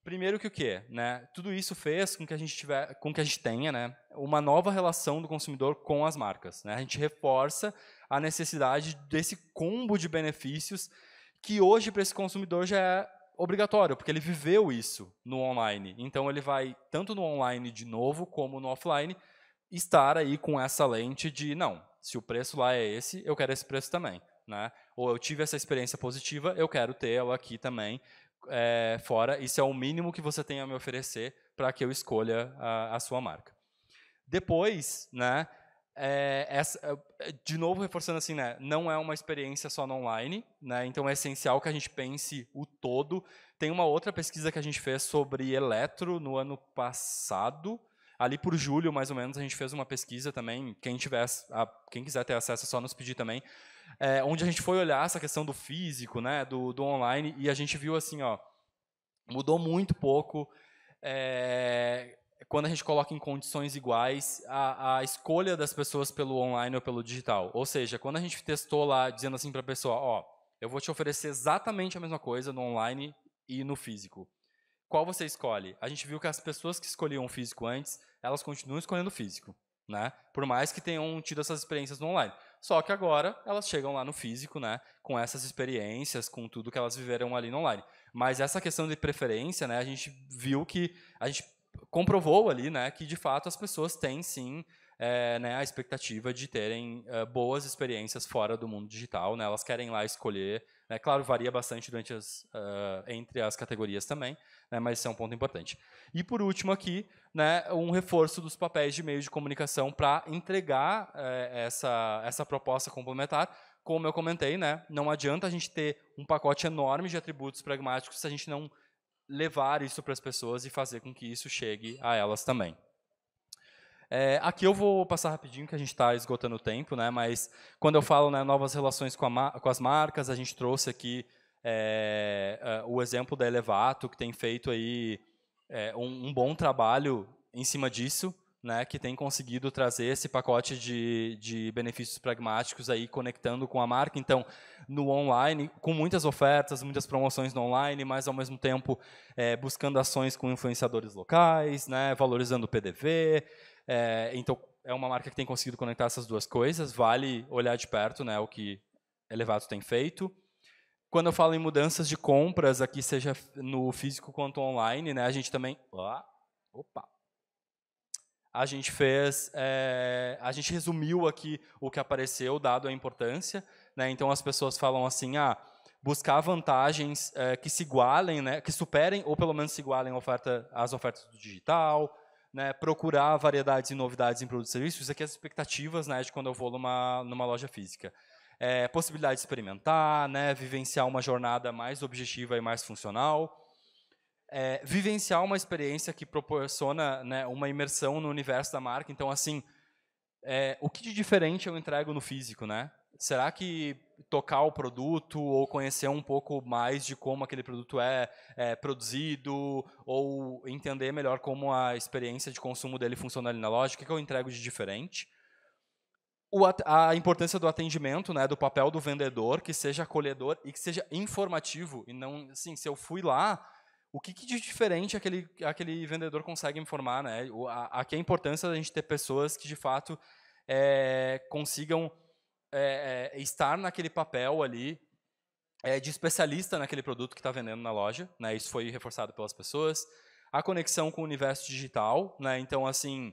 Primeiro que o quê? Né? Tudo isso fez com que a gente tenha, né, uma nova relação do consumidor com as marcas, né? A gente reforça a necessidade desse combo de benefícios que hoje para esse consumidor já é obrigatório, porque ele viveu isso no online. Então ele vai tanto no online de novo como no offline estar aí com essa lente de não, se o preço lá é esse, eu quero esse preço também, né? Ou eu tive essa experiência positiva, eu quero ter ela aqui também. Fora, isso é o mínimo que você tem a me oferecer para que eu escolha a sua marca. Depois, né, de novo reforçando assim, né, não é uma experiência só no online, né, então é essencial que a gente pense o todo. Tem uma outra pesquisa que a gente fez sobre eletro no ano passado, ali por julho, mais ou menos, a gente fez uma pesquisa também, quem quiser ter acesso é só nos pedir também, onde a gente foi olhar essa questão do físico, né, do online, e a gente viu assim, ó, mudou muito pouco quando a gente coloca em condições iguais a escolha das pessoas pelo online ou pelo digital. Ou seja, quando a gente testou lá, dizendo assim para a pessoa, ó, eu vou te oferecer exatamente a mesma coisa no online e no físico. Qual você escolhe? A gente viu que as pessoas que escolhiam o físico antes, elas continuam escolhendo o físico, né? Por mais que tenham tido essas experiências no online. Só que agora elas chegam lá no físico, né, com essas experiências, com tudo que elas viveram ali no online. Mas essa questão de preferência, né, a gente viu que a gente comprovou ali, né, que de fato as pessoas têm sim né, a expectativa de terem boas experiências fora do mundo digital, né, elas querem lá escolher, né, claro, varia bastante entre as categorias também, né, mas isso é um ponto importante. E por último aqui, né, um reforço dos papéis de meio de comunicação para entregar essa proposta complementar. Como eu comentei, né, não adianta a gente ter um pacote enorme de atributos pragmáticos se a gente não levar isso para as pessoas e fazer com que isso chegue a elas também. Aqui eu vou passar rapidinho, que a gente está esgotando o tempo, né, mas quando eu falo, né, novas relações com as marcas, a gente trouxe aqui o exemplo da Elevato, que tem feito aí, um bom trabalho em cima disso, né, que tem conseguido trazer esse pacote de benefícios pragmáticos aí, conectando com a marca. Então, no online, com muitas ofertas, muitas promoções no online, mas, ao mesmo tempo, buscando ações com influenciadores locais, né, valorizando o PDV. Então, é uma marca que tem conseguido conectar essas duas coisas. Vale olhar de perto, né, o que Elevato tem feito. Quando eu falo em mudanças de compras, aqui seja no físico quanto online, né, a gente também... A gente fez... a gente resumiu aqui o que apareceu, dado a importância. Né, então, as pessoas falam assim, buscar vantagens que se igualem, né, que superem, ou pelo menos se igualem às ofertas do digital, né, procurar variedades e novidades em produtos e serviços. Isso aqui é as expectativas, né, de quando eu vou numa loja física. Possibilidade de experimentar, né, vivenciar uma jornada mais objetiva e mais funcional, vivenciar uma experiência que proporciona, né, uma imersão no universo da marca. Então, assim, o que de diferente eu entrego no físico, né? Será que tocar o produto ou conhecer um pouco mais de como aquele produto é produzido ou entender melhor como a experiência de consumo dele funciona ali na loja, o que eu entrego de diferente? A importância do atendimento, né, do papel do vendedor, que seja acolhedor e que seja informativo, e não, assim, se eu fui lá, o que de diferente aquele vendedor consegue informar, né? Aqui a importância da gente ter pessoas que, de fato, consigam estar naquele papel ali de especialista naquele produto que está vendendo na loja, né? Isso foi reforçado pelas pessoas. A conexão com o universo digital, né? Então, assim,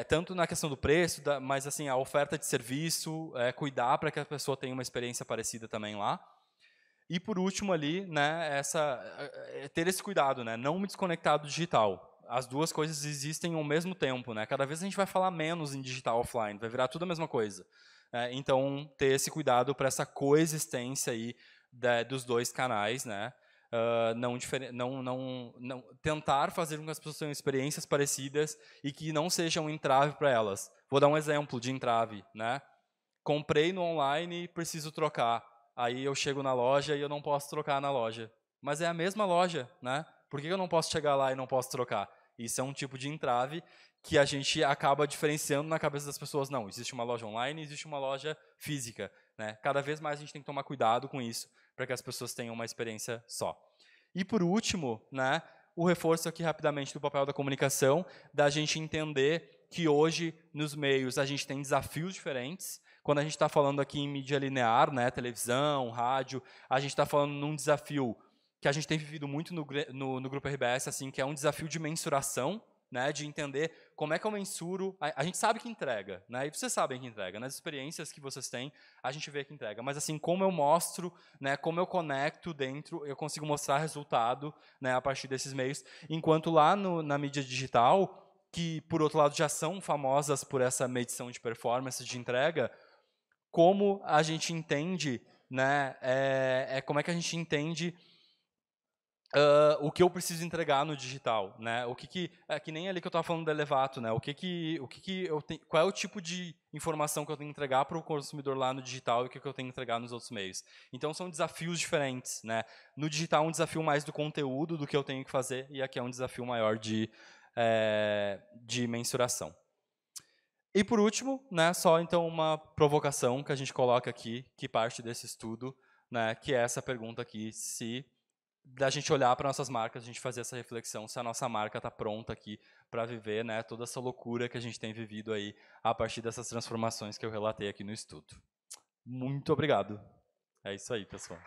tanto na questão do preço, mas assim, a oferta de serviço, cuidar para que a pessoa tenha uma experiência parecida também lá. E, por último, ali, né, ter esse cuidado, né, não me desconectar do digital. As duas coisas existem ao mesmo tempo. Né? Cada vez a gente vai falar menos em digital offline, vai virar tudo a mesma coisa. Então, ter esse cuidado para essa coexistência aí dos dois canais, né? Não tentar fazer com que as pessoas tenham experiências parecidas e que não sejam um entrave para elas. Vou dar um exemplo de entrave. Né? Comprei no online e preciso trocar. Aí eu chego na loja e eu não posso trocar na loja. Mas é a mesma loja, né? Por que eu não posso chegar lá e não posso trocar? Isso é um tipo de entrave que a gente acaba diferenciando na cabeça das pessoas. Não, existe uma loja online, existe uma loja física. Né? Cada vez mais a gente tem que tomar cuidado com isso, para que as pessoas tenham uma experiência só. E, por último, né, o reforço aqui rapidamente do papel da comunicação, da gente entender que hoje, nos meios, a gente tem desafios diferentes. Quando a gente está falando aqui em mídia linear, né, televisão, rádio, a gente está falando num desafio que a gente tem vivido muito no Grupo RBS, assim, que é um desafio de mensuração, né, de entender como é que eu mensuro. A gente sabe que entrega, né, e vocês sabem que entrega. Nas experiências que vocês têm, a gente vê que entrega. Mas, assim, como eu mostro, né, como eu conecto dentro, eu consigo mostrar resultado, né, a partir desses meios. Enquanto lá na mídia digital, que, por outro lado, já são famosas por essa medição de performance, de entrega, como a gente entende, né, como é que a gente entende o que eu preciso entregar no digital, né? Que nem ali que eu estava falando do Elevato, né? Qual é o tipo de informação que eu tenho que entregar para o consumidor lá no digital e o que eu tenho que entregar nos outros meios. Então são desafios diferentes, né? No digital é um desafio mais do conteúdo do que eu tenho que fazer, e aqui é um desafio maior de mensuração. E, por último, né, só então uma provocação que a gente coloca aqui, que parte desse estudo, né, que é essa pergunta aqui, se da gente olhar para nossas marcas, a gente fazer essa reflexão, se a nossa marca está pronta aqui para viver, né, toda essa loucura que a gente tem vivido aí a partir dessas transformações que eu relatei aqui no estudo. Muito obrigado. É isso aí, pessoal.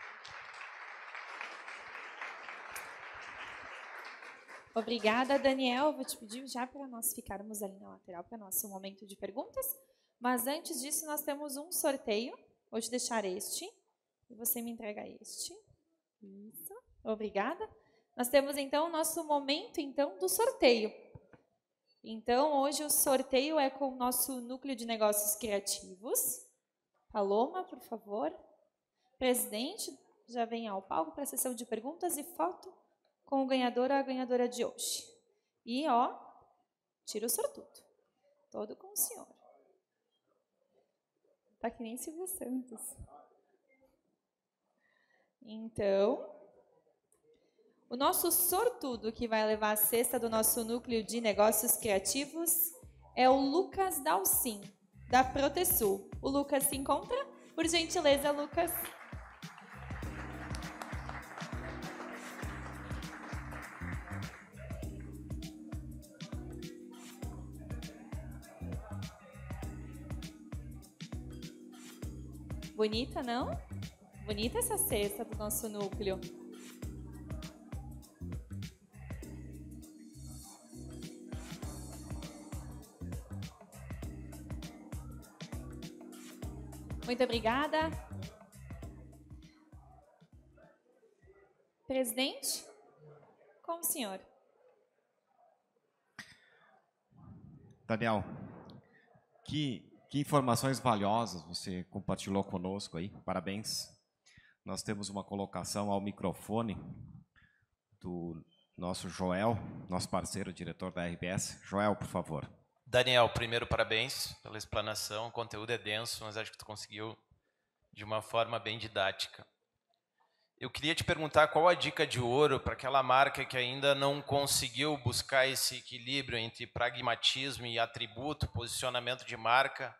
Obrigada, Daniel. Vou te pedir já para nós ficarmos ali na lateral para nosso momento de perguntas. Mas antes disso, nós temos um sorteio. Vou te deixar este e você me entrega este. Isso. Obrigada. Nós temos, então, o nosso momento do sorteio. Então, hoje o sorteio é com o nosso Núcleo de Negócios Criativos. Paloma, por favor. Presidente, já vem ao palco para a sessão de perguntas e foto com o ganhador ou a ganhadora de hoje. E, ó, tira o sortudo. Todo com o senhor. Tá que nem Silvio Santos. Então, o nosso sortudo que vai levar a cesta do nosso Núcleo de Negócios Criativos é o Lucas Dalcin, da Protesul. O Lucas se encontra? Por gentileza, Lucas. Bonita, não? Bonita essa cesta do nosso núcleo. Muito obrigada. Presidente, com o senhor. Daniel, que informações valiosas você compartilhou conosco aí. Parabéns. Nós temos uma colocação ao microfone do nosso Joel, nosso parceiro, diretor da RBS. Joel, por favor. Daniel, primeiro, parabéns pela explanação. O conteúdo é denso, mas acho que tu conseguiu de uma forma bem didática. Eu queria te perguntar qual a dica de ouro para aquela marca que ainda não conseguiu buscar esse equilíbrio entre pragmatismo e atributo, posicionamento de marca,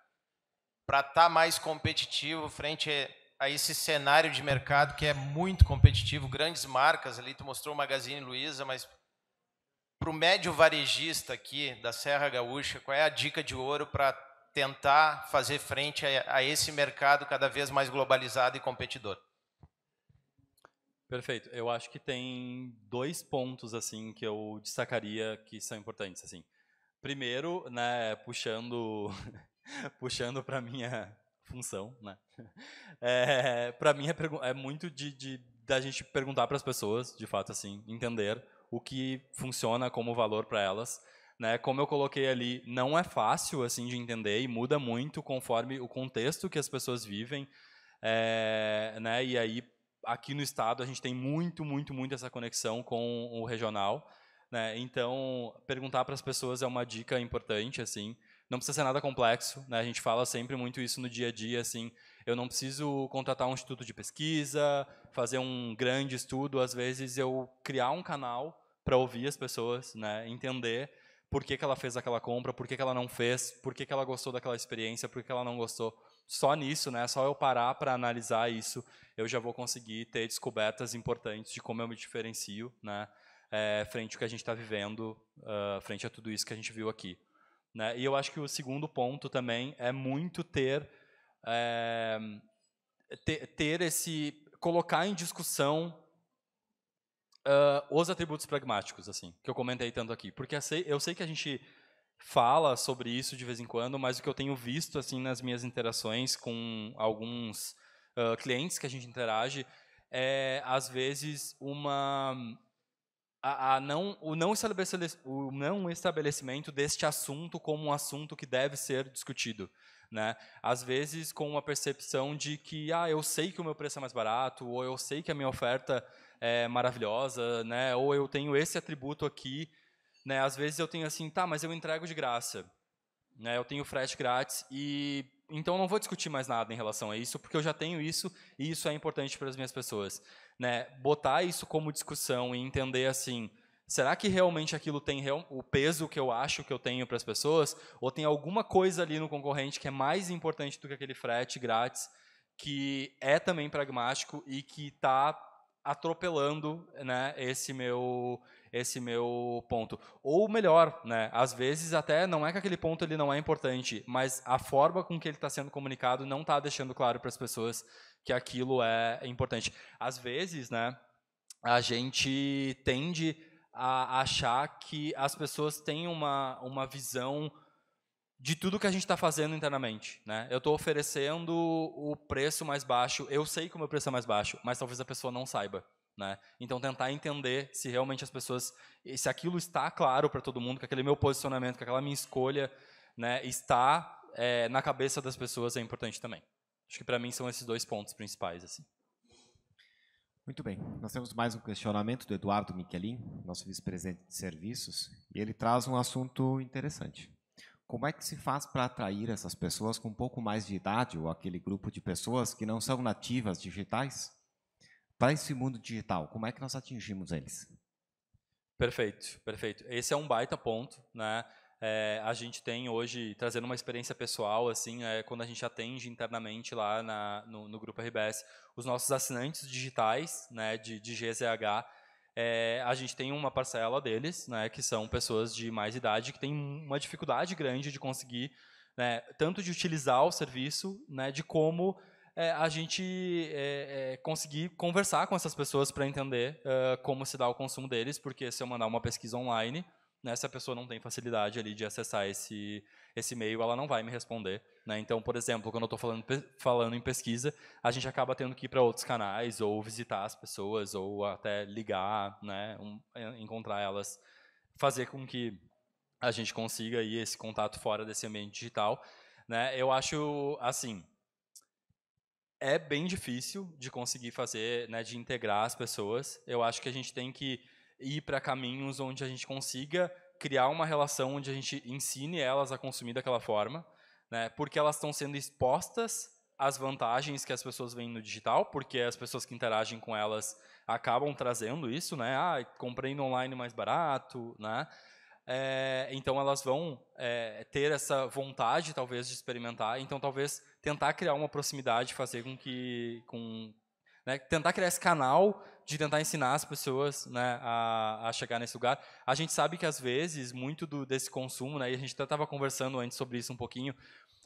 para estar mais competitivo frente a esse cenário de mercado que é muito competitivo, grandes marcas, ali tu mostrou o Magazine Luiza, mas para o médio varejista aqui da Serra Gaúcha, qual é a dica de ouro para tentar fazer frente a esse mercado cada vez mais globalizado e competidor? Perfeito. Eu acho que tem 2 pontos assim que eu destacaria que são importantes. Assim. Primeiro, né, puxando para minha função, né? Para mim é muito da gente perguntar para as pessoas, de fato, assim, entender o que funciona como valor para elas. Né? Como eu coloquei ali, não é fácil assim de entender e muda muito conforme o contexto que as pessoas vivem. Né? E aí, aqui no estado, a gente tem muito essa conexão com o regional. Né? Então, perguntar para as pessoas é uma dica importante. Assim. Não precisa ser nada complexo. Né? A gente fala sempre muito isso no dia a dia. Assim, eu não preciso contratar um instituto de pesquisa, fazer um grande estudo. Às vezes, eu criar um canal para ouvir as pessoas, né? Entender por que ela fez aquela compra, por que ela não fez, por que ela gostou daquela experiência, por que ela não gostou. Só nisso, né? Só eu parar para analisar isso, eu já vou conseguir ter descobertas importantes de como eu me diferencio, né? Frente ao que a gente está vivendo, frente a tudo isso que a gente viu aqui. Né? E eu acho que o segundo ponto também é muito ter colocar em discussão os atributos pragmáticos, assim, que eu comentei tanto aqui. Porque eu sei que a gente fala sobre isso de vez em quando, mas o que eu tenho visto assim nas minhas interações com alguns clientes que a gente interage é, às vezes, o não estabelecimento deste assunto como um assunto que deve ser discutido. Né? Às vezes com uma percepção de que eu sei que o meu preço é mais barato, ou eu sei que a minha oferta é maravilhosa, né? Ou eu tenho esse atributo aqui. Né? Às vezes eu tenho assim, mas eu entrego de graça. Né? Eu tenho frete grátis, e então não vou discutir mais nada em relação a isso, porque eu já tenho isso, e isso é importante para as minhas pessoas. Né? Botar isso como discussão e entender assim, será que realmente aquilo tem o peso que eu acho que eu tenho para as pessoas? Ou tem alguma coisa ali no concorrente que é mais importante do que aquele frete grátis, que é também pragmático e que está atropelando, né, esse meu ponto? Ou melhor, né, às vezes até não é que aquele ponto ele não é importante, mas a forma com que ele está sendo comunicado não está deixando claro para as pessoas que aquilo é importante. Às vezes, né, a gente tende a achar que as pessoas têm uma visão de tudo que a gente está fazendo internamente. Né? Eu estou oferecendo o preço mais baixo, eu sei que o meu preço é mais baixo, mas talvez a pessoa não saiba. Né? Então, tentar entender se realmente as pessoas, se aquilo está claro para todo mundo, que aquele meu posicionamento, que aquela minha escolha, né, está na cabeça das pessoas, é importante também. Acho que para mim são esses 2 pontos principais. Assim. Muito bem. Nós temos mais um questionamento do Eduardo Michelin, nosso vice-presidente de serviços, e ele traz um assunto interessante. Como é que se faz para atrair essas pessoas com um pouco mais de idade, ou aquele grupo de pessoas que não são nativas digitais, para esse mundo digital? Como é que nós atingimos eles? Perfeito, perfeito. Esse é um baita ponto, né? A gente tem hoje, trazendo uma experiência pessoal, assim, quando a gente atende internamente lá no Grupo RBS, os nossos assinantes digitais, né, de GZH, a gente tem uma parcela deles, né, que são pessoas de mais idade, que têm uma dificuldade grande de conseguir, né, tanto de utilizar o serviço, né, de como a gente conseguir conversar com essas pessoas para entender como se dá o consumo deles, porque se eu mandar uma pesquisa online, né, se a pessoa não tem facilidade ali de acessar esse e-mail, ela não vai me responder, né? Então, por exemplo, quando eu estou falando em pesquisa, a gente acaba tendo que ir para outros canais, ou visitar as pessoas, ou até ligar, né, encontrar elas, fazer com que a gente consiga aí esse contato fora desse ambiente digital, né? Eu acho, assim, é bem difícil de conseguir fazer, né, de integrar as pessoas. Eu acho que a gente tem que ir para caminhos onde a gente consiga criar uma relação onde a gente ensine elas a consumir daquela forma, né, porque elas estão sendo expostas às vantagens que as pessoas veem no digital, porque as pessoas que interagem com elas acabam trazendo isso, né? Comprei no online mais barato, né? Então elas vão ter essa vontade, talvez, de experimentar. Então, talvez tentar criar uma proximidade, fazer com que, né, tentar criar esse canal de tentar ensinar as pessoas, né, a chegar nesse lugar. A gente sabe que às vezes muito desse consumo, né, e a gente até estava conversando antes sobre isso um pouquinho,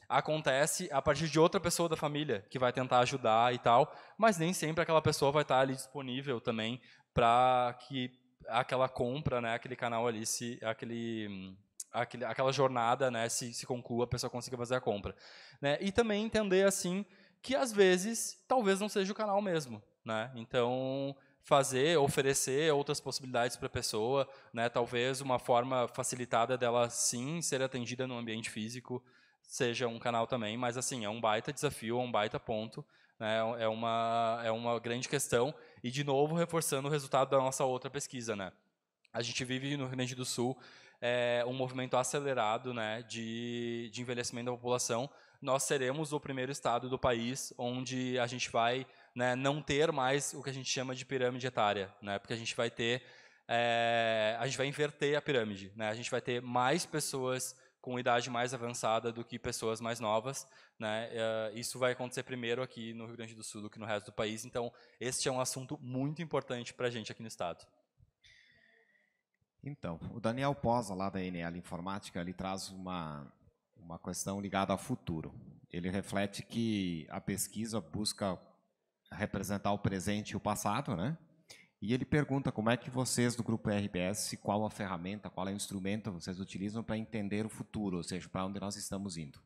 acontece a partir de outra pessoa da família que vai tentar ajudar e tal, mas nem sempre aquela pessoa vai estar ali disponível também para que aquela compra, né, aquele canal ali, aquela jornada, né, se conclua, a pessoa consiga fazer a compra, né? E também entender assim que às vezes talvez não seja o canal mesmo, né? Então oferecer outras possibilidades para a pessoa, né? Talvez uma forma facilitada dela sim ser atendida no ambiente físico seja um canal também, mas assim, é um baita desafio, é um baita ponto, né? É uma grande questão, e de novo reforçando o resultado da nossa outra pesquisa, né? A gente vive no Rio Grande do Sul um movimento acelerado, né, de envelhecimento da população. Nós seremos o primeiro estado do país onde a gente vai, né, não ter mais o que a gente chama de pirâmide etária, né? Porque a gente vai inverter a pirâmide, né? A gente vai ter mais pessoas com idade mais avançada do que pessoas mais novas, né? Isso vai acontecer primeiro aqui no Rio Grande do Sul do que no resto do país. Então, este é um assunto muito importante para a gente aqui no estado. Então, o Daniel Posa, lá da NL Informática, ele traz uma questão ligada ao futuro. Ele reflete que a pesquisa busca representar o presente e o passado, né? E ele pergunta como é que vocês do Grupo RBS, qual a ferramenta, qual é o instrumento vocês utilizam para entender o futuro, ou seja, para onde nós estamos indo.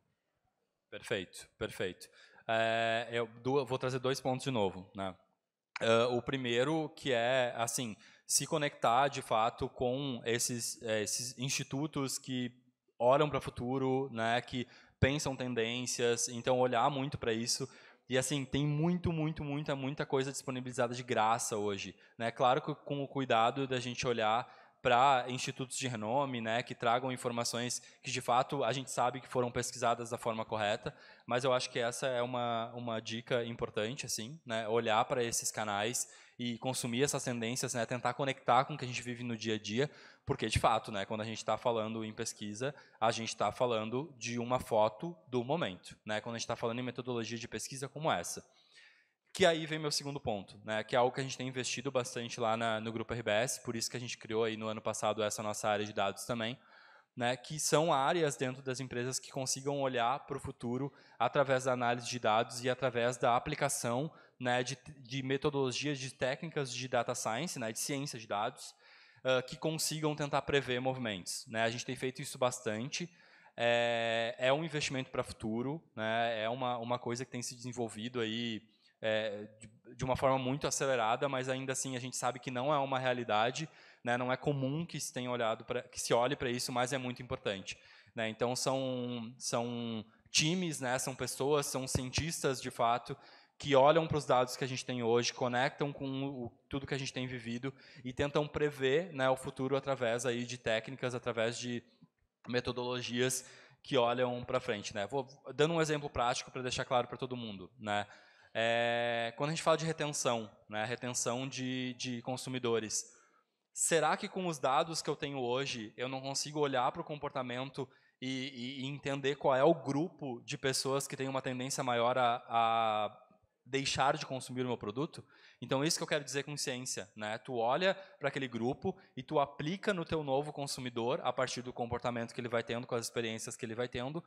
Perfeito, perfeito. Eu vou trazer 2 pontos de novo, né? O primeiro, que é, assim, se conectar, de fato, com esses institutos que olham para o futuro, né, que pensam tendências, então olhar muito para isso. E, assim, tem muita coisa disponibilizada de graça hoje, né? Claro que com o cuidado da gente olhar para institutos de renome, né, que tragam informações que, de fato, a gente sabe que foram pesquisadas da forma correta, mas eu acho que essa é uma dica importante, assim, né, olhar para esses canais e consumir essas tendências, né, tentar conectar com o que a gente vive no dia a dia, porque, de fato, né, quando a gente está falando em pesquisa, a gente está falando de uma foto do momento, né, quando a gente está falando em metodologia de pesquisa como essa. Que aí vem meu segundo ponto, né, que é algo que a gente tem investido bastante lá no Grupo RBS, por isso que a gente criou aí no ano passado essa nossa área de dados também, né, que são áreas dentro das empresas que consigam olhar para o futuro através da análise de dados e através da aplicação, né, de metodologias, de técnicas de data science, né, de ciência de dados, que consigam tentar prever movimentos, né. A gente tem feito isso bastante. É um investimento para o futuro, né, é uma coisa que tem se desenvolvido aí de uma forma muito acelerada, mas ainda assim a gente sabe que não é uma realidade, né, não é comum que se olhe para isso, mas é muito importante, né. Então são times, né, são pessoas, são cientistas de fato que olham para os dados que a gente tem hoje, conectam com tudo que a gente tem vivido e tentam prever, né, o futuro através aí de técnicas, através de metodologias que olham para frente, né. Vou dando um exemplo prático para deixar claro para todo mundo, né. Quando a gente fala de retenção, né, retenção de consumidores, será que com os dados que eu tenho hoje, eu não consigo olhar para o comportamento e entender qual é o grupo de pessoas que tem uma tendência maior a deixar de consumir o meu produto? Então, isso que eu quero dizer com ciência, né? Tu olha para aquele grupo e tu aplica no teu novo consumidor, a partir do comportamento que ele vai tendo, com as experiências que ele vai tendo,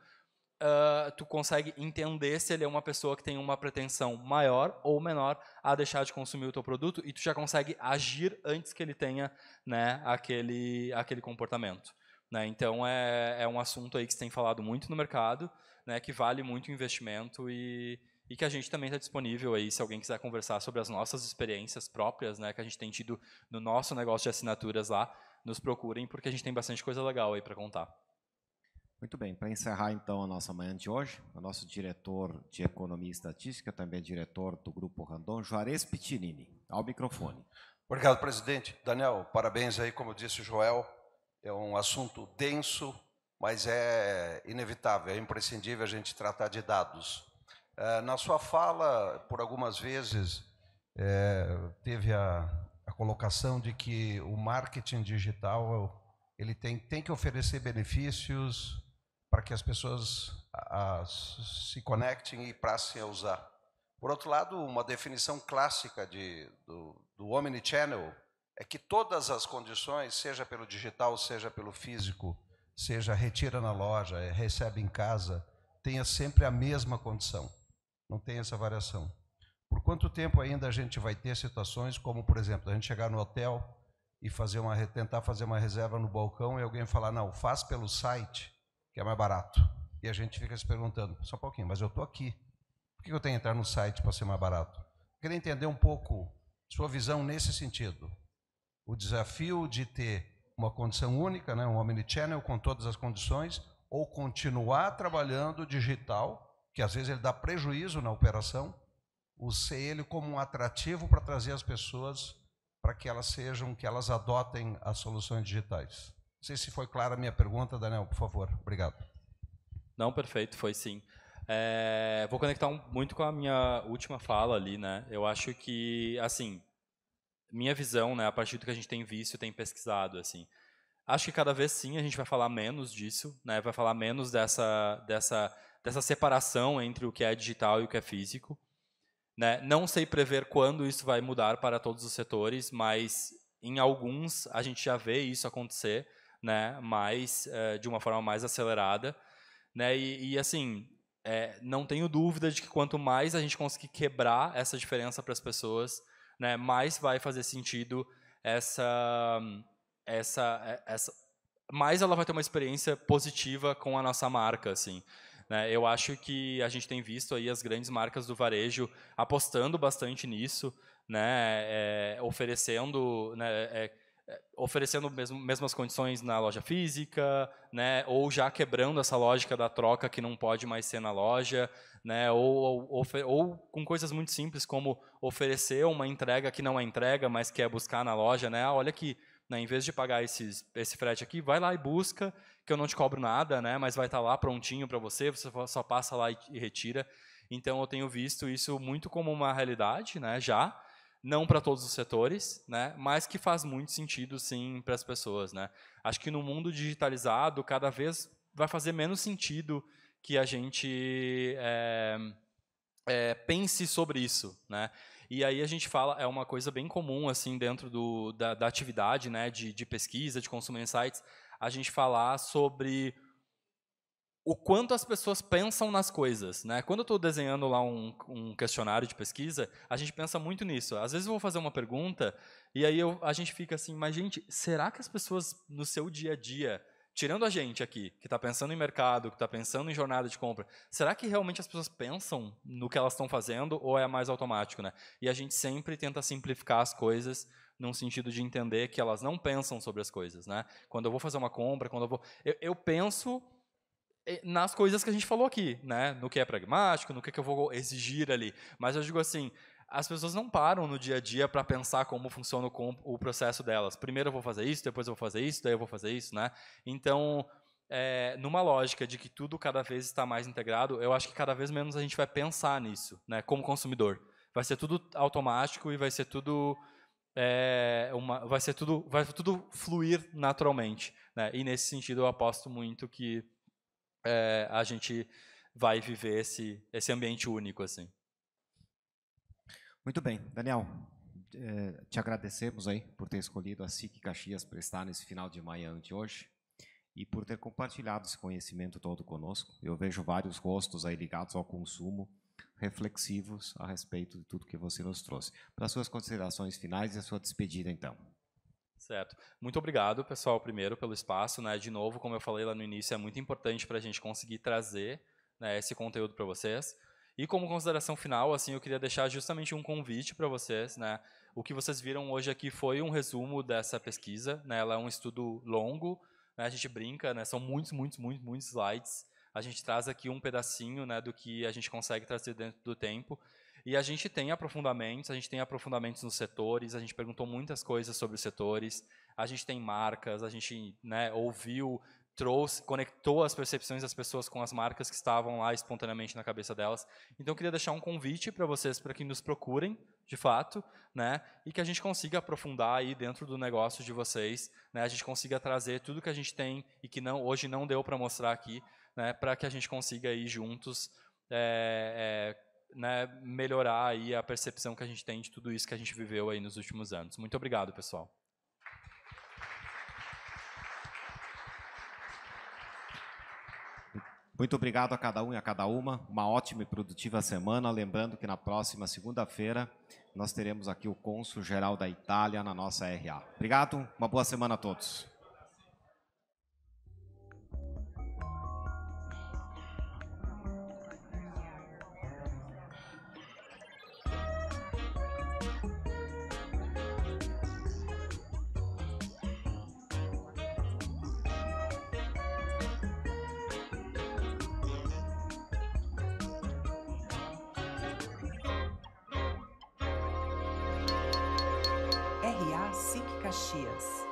tu consegue entender se ele é uma pessoa que tem uma pretensão maior ou menor a deixar de consumir o teu produto, e tu já consegue agir antes que ele tenha, né, aquele comportamento. Né? Então, é um assunto aí que se tem falado muito no mercado, né, que vale muito o investimento e que a gente também está disponível aí, se alguém quiser conversar sobre as nossas experiências próprias, né, que a gente tem tido no nosso negócio de assinaturas lá, nos procurem, porque a gente tem bastante coisa legal aí para contar. Muito bem, para encerrar então a nossa manhã de hoje, o nosso diretor de Economia e Estatística, também diretor do Grupo Randon, Juarez Piccinini. Ao microfone. Obrigado, presidente. Daniel, parabéns aí, como disse o Joel, é um assunto denso, mas é inevitável, é imprescindível a gente tratar de dados. Na sua fala, por algumas vezes, teve a colocação de que o marketing digital ele tem que oferecer benefícios para que as pessoas se conectem e passem a usar. Por outro lado, uma definição clássica do Omnichannel é que todas as condições, seja pelo digital, seja pelo físico, seja retira na loja, recebe em casa, tenha sempre a mesma condição. Não tem essa variação. Por quanto tempo ainda a gente vai ter situações como, por exemplo, a gente chegar no hotel e tentar fazer uma reserva no balcão e alguém falar, não, faz pelo site, que é mais barato. E a gente fica se perguntando, só um pouquinho, mas eu estou aqui. Por que eu tenho que entrar no site para ser mais barato? Eu queria entender um pouco sua visão nesse sentido. O desafio de ter uma condição única, né, um omnichannel com todas as condições, ou continuar trabalhando digital, que às vezes ele dá prejuízo na operação, ser ele como um atrativo para trazer as pessoas para que elas adotem as soluções digitais. Não sei se foi clara a minha pergunta, Daniel, por favor. Obrigado. Não, perfeito, foi sim. Vou conectar muito com a minha última fala ali, né? Eu acho que, assim, minha visão, né, a partir do que a gente tem visto e tem pesquisado, assim, acho que cada vez sim a gente vai falar menos disso, né? Vai falar menos dessa separação entre o que é digital e o que é físico. Né? Não sei prever quando isso vai mudar para todos os setores, mas em alguns a gente já vê isso acontecer, né? De uma forma mais acelerada. Né? Assim, não tenho dúvida de que quanto mais a gente conseguir quebrar essa diferença para as pessoas, né, mais vai fazer sentido mais ela vai ter uma experiência positiva com a nossa marca, assim. Né, eu acho que a gente tem visto aí as grandes marcas do varejo apostando bastante nisso, né, oferecendo mesmas condições na loja física, né, ou já quebrando essa lógica da troca que não pode mais ser na loja, né, ou com coisas muito simples como oferecer uma entrega que não é entrega, mas que é buscar na loja, né, olha aqui, né, em vez de pagar esse frete aqui, vai lá e busca, que eu não te cobro nada, né, mas vai estar lá prontinho para você só passa lá e retira. Então, eu tenho visto isso muito como uma realidade, né, já, não para todos os setores, né, mas que faz muito sentido, sim, para as pessoas. Né. Acho que no mundo digitalizado, cada vez vai fazer menos sentido que a gente pense sobre isso. Né. E aí a gente fala, é uma coisa bem comum assim dentro da atividade, né, de pesquisa, de Consumer Insights, a gente falar sobre o quanto as pessoas pensam nas coisas. Né? Quando eu estou desenhando lá um questionário de pesquisa, a gente pensa muito nisso. Às vezes eu vou fazer uma pergunta e aí a gente fica assim, mas gente, será que as pessoas no seu dia a dia, tirando a gente aqui, que está pensando em mercado, que está pensando em jornada de compra, será que realmente as pessoas pensam no que elas estão fazendo ou é mais automático? Né? E a gente sempre tenta simplificar as coisas num sentido de entender que elas não pensam sobre as coisas. Né? Quando eu vou fazer uma compra, eu penso nas coisas que a gente falou aqui, né? No que é pragmático, no que eu vou exigir ali. Mas eu digo assim, as pessoas não param no dia a dia para pensar como funciona o processo delas. Primeiro eu vou fazer isso, depois eu vou fazer isso, daí eu vou fazer isso. Né? Então, numa lógica de que tudo cada vez está mais integrado, eu acho que cada vez menos a gente vai pensar nisso, né? Como consumidor. Vai ser tudo automático e vai ser tudo... vai tudo fluir naturalmente. Né? E, nesse sentido, eu aposto muito que a gente vai viver esse ambiente único. Assim. Muito bem. Daniel, te agradecemos aí por ter escolhido a SIC Caxias para estar nesse final de manhã de hoje. e por ter compartilhado esse conhecimento todo conosco. Eu vejo vários rostos aí ligados ao consumo, reflexivos a respeito de tudo que você nos trouxe. Para as suas considerações finais e a sua despedida, então. Certo. Muito obrigado, pessoal, primeiro, pelo espaço. Né? De novo, como eu falei lá no início, é muito importante para a gente conseguir trazer, né, esse conteúdo para vocês. E como consideração final, assim, eu queria deixar justamente um convite para vocês. Né? O que vocês viram hoje aqui foi um resumo dessa pesquisa. Né? Ela é um estudo longo, né? A gente brinca, né? São muitos slides. A gente traz aqui um pedacinho, né, do que a gente consegue trazer dentro do tempo. E a gente tem aprofundamentos nos setores, a gente perguntou muitas coisas sobre os setores, a gente tem marcas, a gente, né, ouviu, trouxe, conectou as percepções das pessoas com as marcas que estavam lá espontaneamente na cabeça delas. Então, eu queria deixar um convite para vocês, para que nos procurem, de fato, né, e que a gente consiga aprofundar aí dentro do negócio de vocês, né, a gente consiga trazer tudo que a gente tem e que hoje não deu para mostrar aqui, né, para que a gente consiga aí juntos né, melhorar aí a percepção que a gente tem de tudo isso que a gente viveu aí nos últimos anos. Muito obrigado, pessoal. Muito obrigado a cada um e a cada uma ótima e produtiva semana. Lembrando que na próxima segunda-feira nós teremos aqui o cônsul-geral da Itália na nossa RA. Obrigado, uma boa semana a todos. RA SIC Caxias.